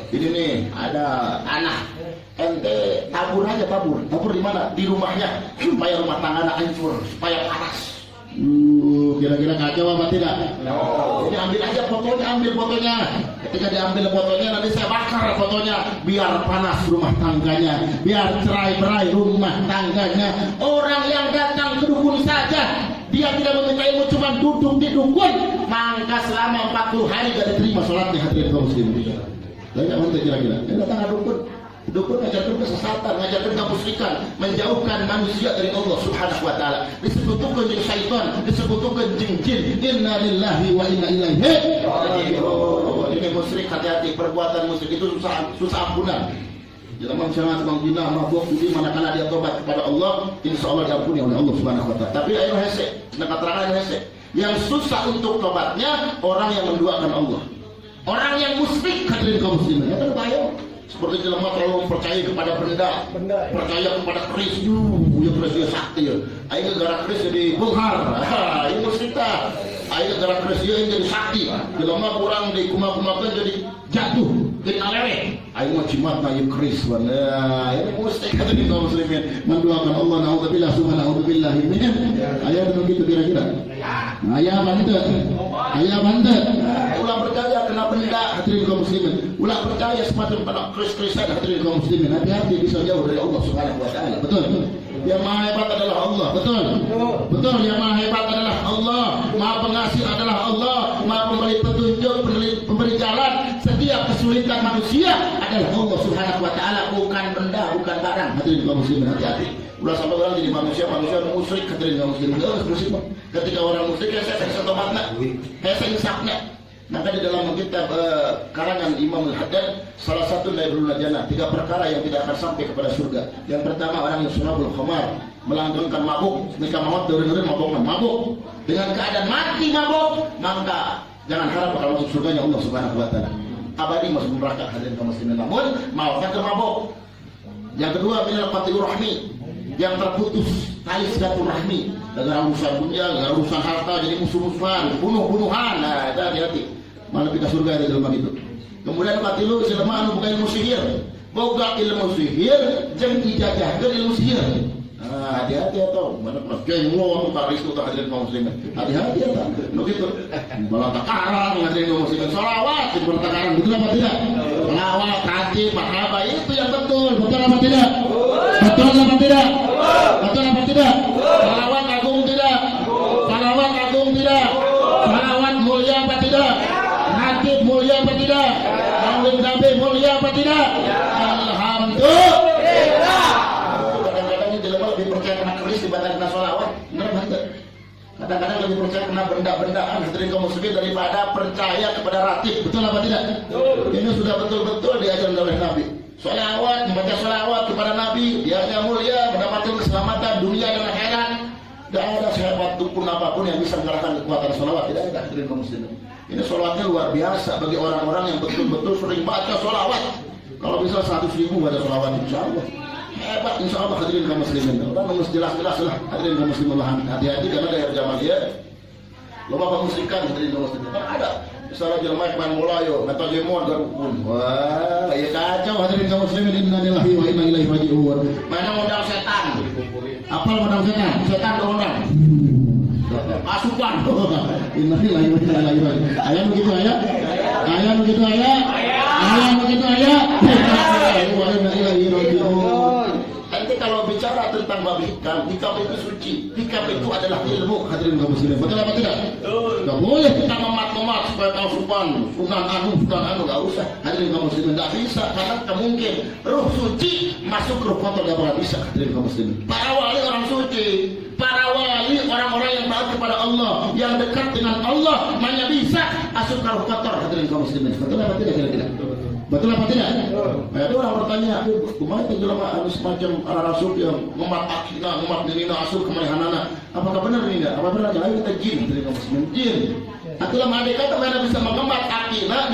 Ini nih ada anak ente tabur di mana? Di rumahnya supaya rumah tangganya hancur, supaya panas. Kira-kira kacau apa tidak? Ini ambil aja fotonya, Ketika diambil fotonya nanti saya bakar fotonya biar panas rumah tangganya, biar cerai-berai rumah tangganya. Orang yang datang ke dukun saja dia tidak meminta ilmu, cuma duduk di dukun, maka selama 40 hari tidak diterima sholatnya. Hadirin kaum muslimin. Lain apa kira-kira? Dia datang ke dukun ngajarkan kesesatan, ngajarkan kemusyrikan, menjauhkan manusia dari Allah Subhanahu wa taala. Disebutkan jeung syaitan, disebutkan jeung jin. Inna lillahi wa inna ilaihi raji'un. Ini musyrik, hati-hati. Perbuatan musyrik itu susah ampunan. Jangan sangat menghina, mabuk, jadi manakala dia tobat kepada Allah, insyaallah diampuni oleh Allah Subhanahu wa taala. Tapi ayo hese, keterangan hese. Yang susah untuk tobatnya orang yang menduakan Allah. Orang yang musyrik, hadirin kaum muslimin. Itu bahaya. Seperti jelema terlalu percaya kepada benda, percaya kepada keris, ya keris dia sakti ya. Ayo gara keris jadi bunghar, ini musyrik tah. Ayo gara keris dia jadi sakti. Jelema kurang di kumaha-kumaha jadi jatuh, jadi alewe. Ayo mah cimat na ieu keris wana. Ini musyrik kata di kaum muslimin. Mendoakan Allah naudzubillah subhanahu min. Aya begitu kira-kira. Aya bantet. Ulah percaya kena benda, hadirin kaum muslimin. Ulah percaya semacam pada keris-kerisan, hadirin kaum muslimin. Hati-hati bisa jauh dari Allah Subhanahu wa taala. Betul. Yang maha hebat adalah Allah. Betul. Yang maha hebat adalah Allah. Maha pengasih adalah Allah. Maha pemberi petunjuk, pemberi jalan. Setiap kesulitan manusia adalah Allah Subhanahu wa taala, bukan benda, bukan barang. Hadirin kaum muslimin, hati-hati. Ulah sampai orang jadi manusia musyrik, hadirin kaum muslimin. Ketika orang musyrik saya setomatna, saya insafna. Maka di dalam kitab karangan Imam Al-Haddad, salah satu dari Jannah, 3 perkara yang tidak akan sampai kepada surga. Yang pertama, orang yang surabul khamar, melanggengkan mabuk, nikah maut duri-duri mabuk. Dengan keadaan mati mabuk, maka jangan harap bakal masuk surganya Allah Subhanahu wa taala. Abadi masuk neraka, hadirin kaum muslimin. Namun mautnya ke mabuk. Yang kedua, minal qati'ur rahmi, yang terputus tali silaturahmi, gara urusan dunia, gara urusan harta, jadi musuh-musuhan, bunuh-bunuhan. Nah, itu hati-hati. Malah kita surga di dalam itu. Kemudian katilu selama anu bukan ilmu sihir, boga ilmu sihir jeung ijazahkeun ilmu sihir. Nah, hati-hati atau mana pakai ngomong tarik itu hadirin kaum muslimin. Hati-hati ya, begitu. Malah takarang hadirin kaum muslimin. Sholawat di pertakaran betul apa tidak? Sholawat, haji, marhaba itu yang betul. Betul apa tidak? Betul apa tidak? Betul apa tidak? Sholawat agung tidak? Sholawat agung tidak? Sholawat mulia apa tidak? Nakib mulia apa tidak? Maulid Nabi mulia apa tidak? Alhamdulillah. Lebih percaya kena keris dibanding kena sholawat, benar betul. Kadang-kadang lebih percaya kena benda-bendaan hadirin kaum muslimin daripada percaya kepada ratib, betul apa tidak? Ini sudah betul-betul diajarkan oleh Nabi. Sholawat, membaca sholawat kepada Nabi, dia mulia, mendapatkan keselamatan dunia dan akhirat. Tidak ada sehebat dukun apapun yang bisa mengalahkan kekuatan sholawat, tidak ada hadirin kaum muslimin. Ini sholawatnya luar biasa bagi orang-orang yang betul-betul sering baca sholawat. Kalau bisa 100.000 baca sholawat, insya Allah. Hebat insya Allah hadirin kaum muslimin. Orang harus jelas-jelas lah hadirin kaum muslimin. Hati-hati karena daerah zaman dia loba pemusikan hadirin kaum muslimin. Kan ada misalnya jelema main bola yo atau gemon garupun. Wah, ya kacau hadirin kaum muslimin. Innalillahi wa inna ilaihi raji'un. Mana modal setan? Apal modal setan? Setan undang. Pasukan. Innalillahi wa inna ilaihi raji'un. Ayat begitu ayat. Ayat begitu ayat. Ayat begitu ayat. Innalillahi wa inna ilaihi raji'un. Nanti kalau bicara tentang babi hikam itu suci. Hikam itu adalah ilmu hadirin kaum muslimin. Betul apa tidak? Tidak boleh kita memat-memat supaya tahu sunan anu nggak usah. Hadirin kaum muslimin tidak bisa karena mungkin ruh suci masuk ke ruh kotor, tidak pernah bisa hadirin kaum muslimin. Para wali orang suci, para wali orang-orang yang taat kepada Allah, yang dekat dengan Allah, hanya bisa masuk ke ruh kotor hadirin kaum muslimin. Betul apa tidak kira-kira? Betul apa tidak? Ada orang bertanya, kumaha teh jelema anu semacam rasul yang ngumat akina, ngumat nina asup kemerehanana. Apakah benar ini enggak? Apa benar jalan kita jin dari kaum muslimin jin? Atulah mereka itu mana bisa mengemat akina,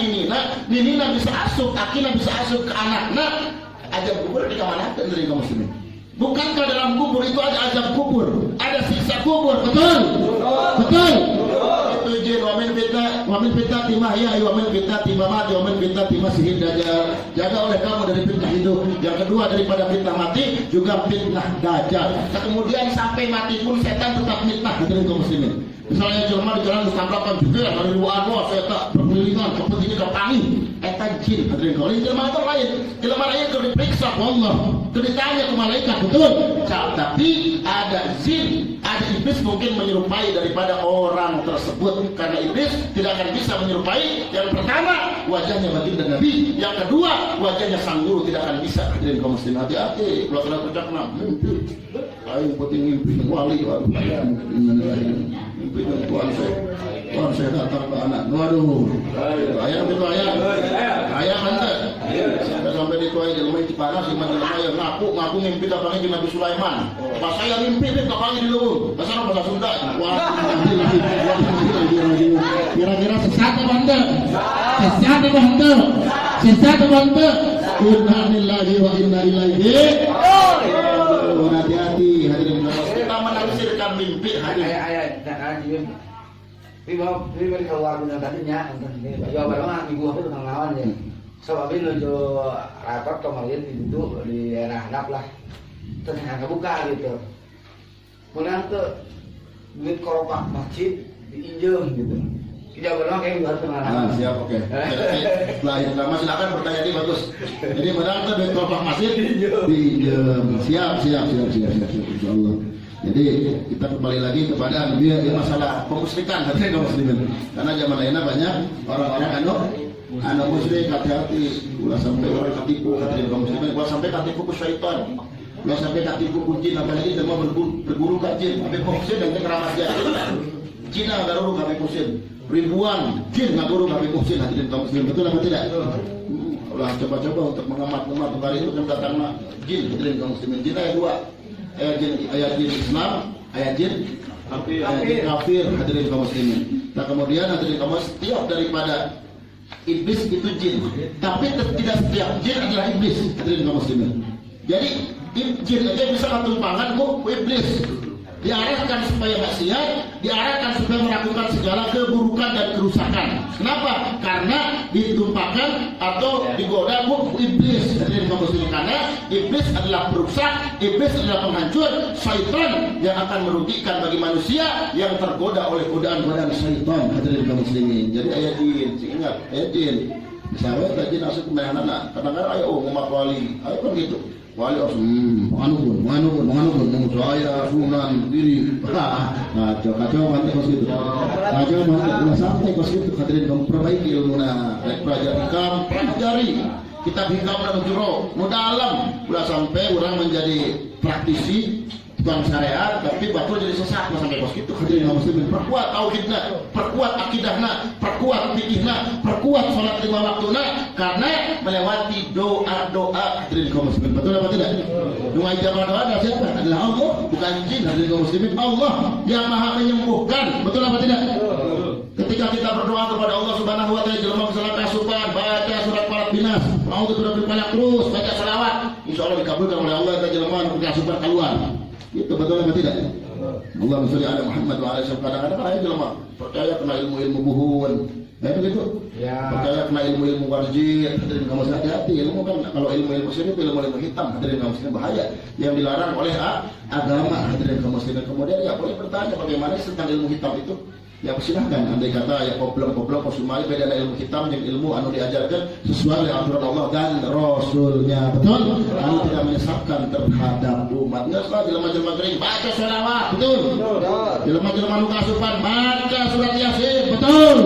ninina bisa asup, akina bisa asup ke anakna. Azab kubur di kamana dari kaum muslimin? Bukankah dalam kubur itu ada azab kubur, ada siksa kubur? Betul? Betul? Itu jin wa min fitnah timahya wa min fitnah timamat wa min fitnah timasihin dajjal. Jaga oleh kamu dari fitnah hidup. Yang kedua daripada fitnah mati juga fitnah dajjal. Nah, kemudian sampai mati pun setan tetap fitnah hadirin kaum muslimin. Misalnya jelema di jalan ditamplakan juga dari luar setan berkelilingan kepentingan kepangi. Eta jin hadirin kaum. Jelema itu lain. Jelema lain itu diperiksa ke Allah, itu ditanya ke malaikat, betul? Tapi ada jin, ada iblis mungkin menyerupai daripada orang tersebut karena iblis tidak akan bisa menyerupai. Yang pertama wajahnya baginda Nabi, yang kedua wajahnya sang guru tidak akan bisa. Hadirin kaum muslimin hati-hati kalau sudah tercakna mimpi ayo penting mimpi wali waduh mimpi tuan saya datang ke anak waduh ayam itu ayam mantap sampai di tuai jelema di panas di mana yang ngaku mimpi katanya Nabi Sulaiman pas saya mimpi dia katanya di luar bahasa Sunda. Wah, kira-kira sesat apa enggak? Sesat apa enggak? Sesat apa enggak? Innalillahi wa inna ilaihi raji'un. Hati-hati hadirin. Kita menafsirkan mimpi hadirin. Pribadi keluar dengan tadinya, jawaban mah minggu itu tentang lawan ya. Sebabnya lo rapat kemarin itu di daerah Hadap lah, ternyata kebuka gitu. Kemudian tuh duit koropak masjid diinjem gitu. Jawaban mah kayak buat pengalaman. Siap, oke. Setelah yang lama silakan bertanya ini bagus. Jadi benar tuh duit koropak masjid diinjem. Siap, insyaallah. Jadi kita kembali lagi kepada masalah pemusyrikan hadirin kaum muslimin. Karena zaman lainnya banyak orang-orang anu musyrik, hati-hati. Ulah sampai orang ketipu hadirin kaum muslimin, ulah sampai ketipu ke syaitan. Ulah sampai ketipu ke jin, apalagi dia mau berburu ke jin, sampai musyrik dan keramas dia. Jin ngaguru kami musyrik. Ribuan jin ngaguru kami musyrik hadirin kaum muslimin. Betul apa tidak? Ulah coba-coba untuk mengemat-ngemat kembali itu kan datangnya jin hadirin kaum muslimin. Jin ayat 2. Ayat jin Islam, ayat jin kafir hadirin kaum muslimin. Nah kemudian hadirin kaum muslimin, setiap daripada iblis itu jin, tapi tidak setiap jin adalah iblis hadirin kaum muslimin. Jadi jin aja bisa ketumpangan ku iblis. diarahkan supaya maksiat, diarahkan supaya melakukan segala keburukan dan kerusakan. Kenapa? Karena ditumpahkan atau digoda iblis. Jadi karena iblis adalah perusak, iblis adalah penghancur, syaitan yang akan merugikan bagi manusia yang tergoda oleh godaan-godaan syaitan. Hadirin kaum muslimin. Jadi ayat jin, ingat ayat jin. Misalnya tadi nasib kemayan anak, kadang-kadang ayo umat wali, ayo kan gitu. Wali harus menganukun, saya sunan diri, kacau mantek kos gitu, kacau mantek, ulah santai kos gitu. Hadirin kamu perbaiki ilmu pelajari kitab hikam dan juro, nu dalam, ulah sampai orang menjadi praktisi tukang syariat tapi batul jadi sesat sampai kos gitu. Hadirin kaum muslimin, perkuat tauhidna, perkuat akidahna, perkuat fikihna, perkuat salat 5 waktuna karena melewati doa-doa. Hadirin kaum muslimin, betul apa tidak? Doa ijabah doa adalah siapa? Adalah Allah, bukan jin. Hadirin kaum muslimin, Allah yang maha menyembuhkan. Betul apa tidak? Ketika kita berdoa kepada Allah Subhanahu wa taala jelema salat asupan, baca surat Falaq binas, a'udzu birabbil falaq terus baca selawat, insyaallah dikabulkan oleh Allah kita jelema untuk asupan keluar. Itu betul apa tidak? Allahumma sholli ala Muhammad wa ala alihi. Kadang-kadang ada jelema percaya kena ilmu-ilmu buhun. Begitu? Ya. Percaya kena ilmu-ilmu warjid. Hadirin kaum muslimin, hati-hati ilmu kan kalau ilmu-ilmu syirik, ilmu-ilmu hitam. Hadirin kaum muslimin, bahaya yang dilarang oleh agama. Hadirin kaum muslimin, kemudian ya boleh bertanya bagaimana tentang ilmu hitam itu. Ya silahkan, andai kata ya goblok kusumai beda ilmu hitam yang ilmu anu diajarkan sesuai dengan aturan Allah dan Rasulnya. Betul? Anu tidak menyesatkan terhadap umat. Nggak salah jelema-jelema kering baca sholawat. Betul? Jelema-jelema nu kasupan baca surat Yasin. Betul?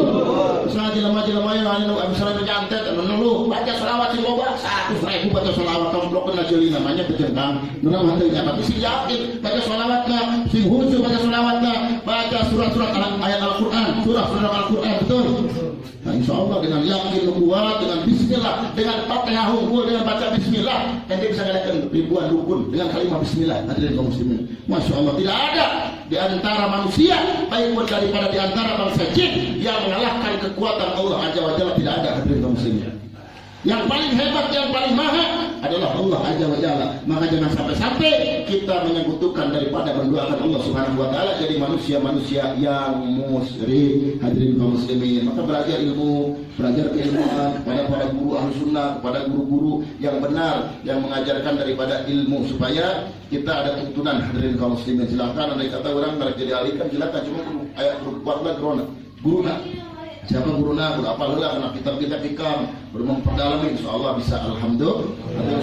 Misalnya jelema-jelema yang anu misalnya nyantet ngeluh baca sholawat sing loba 100.000 baca sholawat komplok kena jeli namanya bejengkang. Nurang hanteunya tapi si yakin baca sholawatna, sing khusyuk baca sholawatna, baca surat-surat ayat Al-Quran, surah-surah Al-Quran. Betul? Nah, insya Allah dengan yakin kuat, dengan bismillah, dengan Fatihah unggul, dengan baca bismillah, nanti bisa ngalahkan ribuan dukun dengan kalimat bismillah. Hadirin kaum muslimin, masya Allah, tidak ada di antara manusia baik pun daripada di antara bangsa jin yang mengalahkan kekuatan Allah Azza wa Jalla. Tidak ada. Hadirin kaum muslimin, yang paling hebat, yang paling mahal adalah Allah Azza wa Jalla. Maka jangan sampai-sampai kita menyekutukan daripada mendoakan Allah Subhanahu wa taala jadi manusia-manusia yang musyrik. Hadirin kaum muslimin, maka belajar ilmu, belajar keilmuan kepada para guru ahli sunnah, kepada guru-guru yang benar yang mengajarkan daripada ilmu supaya kita ada tuntunan. Hadirin kaum muslimin, silakan andai kata orang mereka jadi alihkan silakan, cuma ayat kuatlah guruna siapa guruna, berapa heula kena kitab-kitab hikam, bermemperdalami, insyaallah bisa. Alhamdulillah.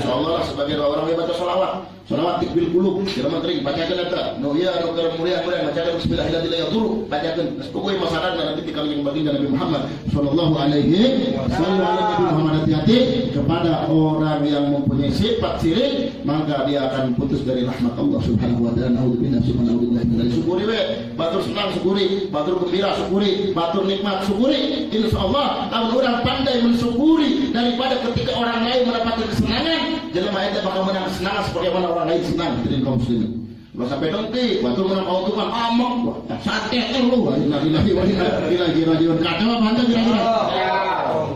Insyaallah sebagai orang yang baca sholawat, sholawat tikbil qulub, jelema teuing bacakeun eta. Nu ieu anu keur mulia bacakeun bismillahirrahmanirrahim yaduru, bacakeun. Pokoknya masalah nanti dikali yang baginda Nabi Muhammad sallallahu alaihi wasallam. Hati-hati kepada orang yang mempunyai sifat syirik, maka dia akan putus dari rahmat Allah Subhanahu wa taala. Naudzubillah subhanallahi. Syukuri we, batur senang syukuri, batur gembira syukuri, batur nikmat syukuri. Insyaallah kalau orang pandai mensyukuri daripada ketika orang lain mendapatkan kesenangan, jelema eta bakal menang kesenangan seperti mana orang lain senang. Hadirin kaum muslimin, kalau sampai nanti batur menang keuntungan amok sate lu ilahi wa ilahi rajiun kacau apa anda kira-kira?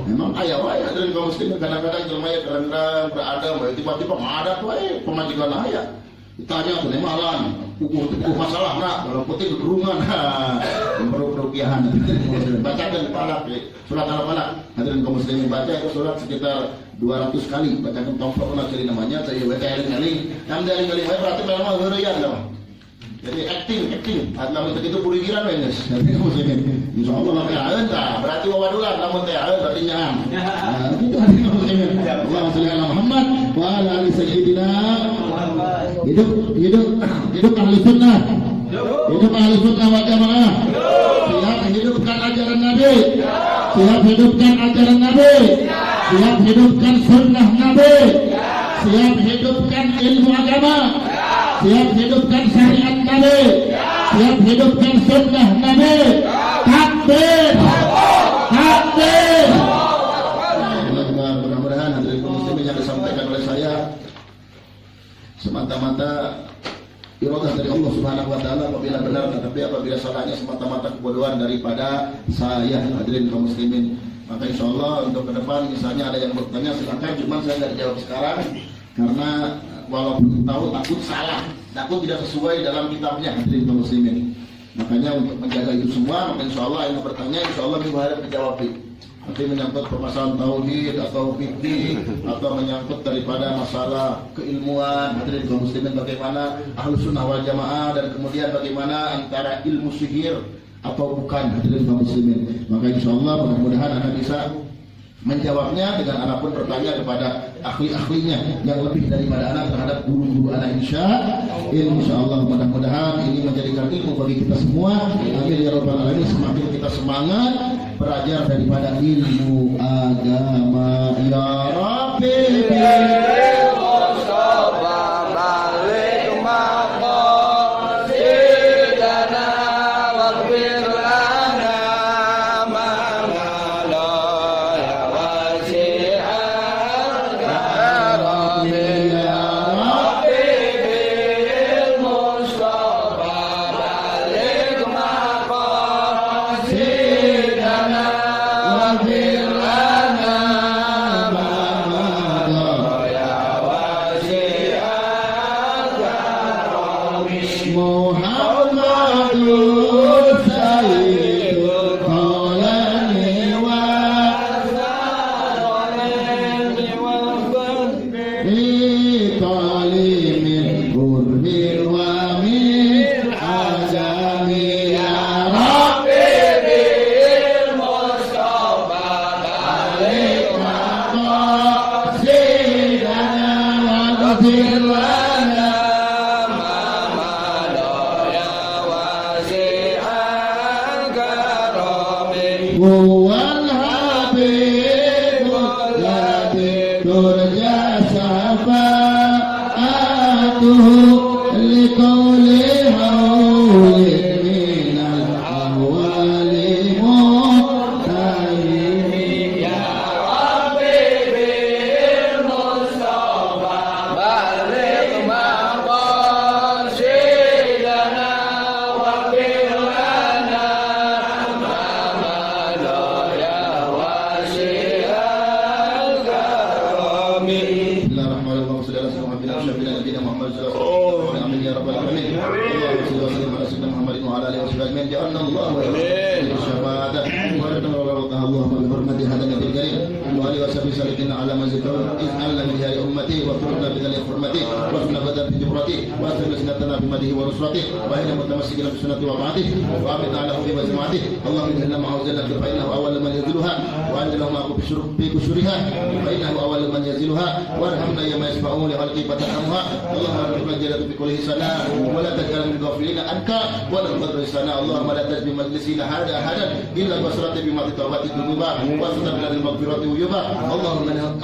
Memang aya wae. Hadirin kaum muslimin, kadang-kadang jelema ya keren-keren berada tiba-tiba ngadat wae pemajikan aya ditanya tuh malan kukuh masalah nak kalau putih gerungan perukiahan. Bacakan Falaq surat Al-Falaq. Hadirin kaum muslimin, baca itu surat sekitar 200 kali. Bacakan tompok cari namanya saya baca eling-eling yang eling-eling berarti memang heureuyan lah. Jadi acting namun begitu purigiran we geus. Hadirin kaum muslimin, insyaallah mah aeun tah berarti wawadulan namun teh aeun berarti nyaam. Nah itu hadirin kaum muslimin, Allahumma shalli ala Muhammad wa ala ali sayyidina. Hidup ahli sunnah, hidup ahli sunnah wal jamaah. Siap hidupkan ajaran Nabi, siap hidupkan ajaran Nabi, siap hidupkan sunnah Nabi, siap hidupkan ilmu agama, siap hidupkan syariat Nabi, siap hidupkan sunnah Nabi. Takbir, takbir. Mudah-mudahan hadirin kaum muslimin yang disampaikan oleh saya semata-mata iradah dari Allah Subhanahu wa taala apabila benar, tetapi apabila salahnya semata-mata kebodohan daripada saya. Hadirin kaum muslimin, maka insyaallah untuk ke depan misalnya ada yang bertanya silakan, cuma saya enggak dijawab sekarang karena walaupun tahu takut salah takut tidak sesuai dalam kitabnya, hadirin kaum muslimin. Makanya untuk menjaga itu semua, maka insya Allah yang bertanya, insya Allah minggu hari menjawab. Nanti menyangkut permasalahan tauhid atau fikih atau menyangkut daripada masalah keilmuan, hadirin kaum muslimin, bagaimana ahlus sunnah wal jamaah, dan kemudian bagaimana antara ilmu sihir atau bukan, hadirin kaum muslimin. Maka insya Allah mudah-mudahan Anda bisa menjawabnya dengan anak pun bertanya kepada ahli-ahlinya yang lebih daripada anak terhadap guru-guru anak insya Allah. Mudah-mudahan ini menjadikan ilmu bagi kita semua. Amin ya rabbal alamin. Semakin kita semangat belajar daripada ilmu agama ya Rabbi.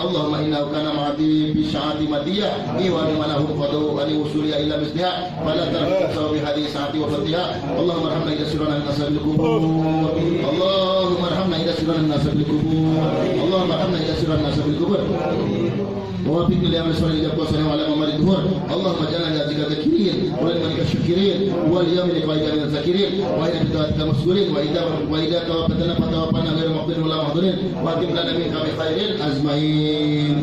اللهم إنه كان معدي بشعات مدية إيوان منهم قدوا أن وصولي إلى مثلها فلا تركوا سوى بهذه الساعة وفضلها. اللهم ارحمنا إذا سرنا من أصحاب القبور. اللهم ارحمنا إذا سرنا من أصحاب القبور. اللهم ارحمنا إذا سرنا من أصحاب القبور. ووفقنا لأمر الصالح إذا قصنا وعلى ممر الدهور. اللهم اجعلنا لذلك ذاكرين وللملك الشاكرين واليوم لقائك من الذاكرين وإلى بدعتك مسؤولين وإذا توفتنا فتوفنا غير مقبولين ولا محضرين وأتم لنا منك بخير أجمعين.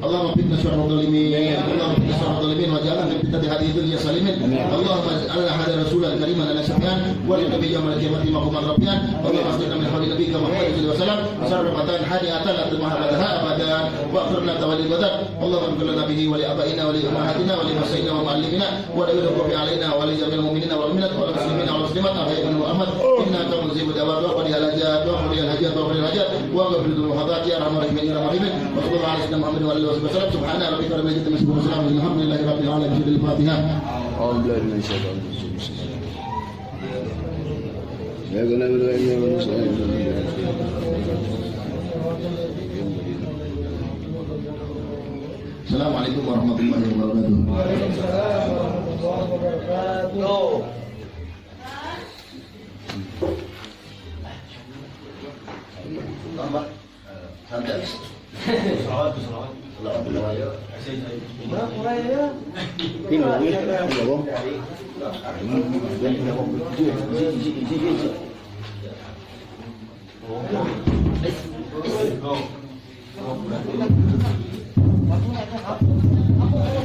اللهم فتنا شر الظالمين. اللهم فتنا شر الظالمين واجعلنا من فتنة هذه الدنيا سالمين. اللهم اجعلنا هذا الرسول الكريم لنا شفيعا وللنبي يوم القيامة مقوما ربيا. اللهم اصلحنا من حول نبيك محمد صلى الله عليه وسلم وشر فتان حادئة لا تضمها بعدها أبدا واغفر لنا تولي البدر. اللهم اغفر لنا به ولآبائنا ولأمهاتنا ولمشايخنا ومعلمنا ولأولي القرب علينا ولجميع المؤمنين والمؤمنات والمسلمين والمسلمات أحياء منهم وأموات إنك مجيب الدعوات وقضي الحاجات وقضي الحاجات وقضي الحاجات واغفر للمحاضرات يا أرحم الراحمين يا رب العالمين. وصلى الله على سيدنا محمد وعلى آله وصحبه وسلم. سبحان ربك رب العزة عما يصفون وسلام الحمد لله رب العالمين. الفاتحة. أعوذ بالله من الشيطان الرجيم. يا غنى بالغيب والمسلمين. Assalamualaikum warahmatullahi wabarakatuh. Waalaikumsalam warahmatullahi wabarakatuh. Tambah santai. Salawat. Aku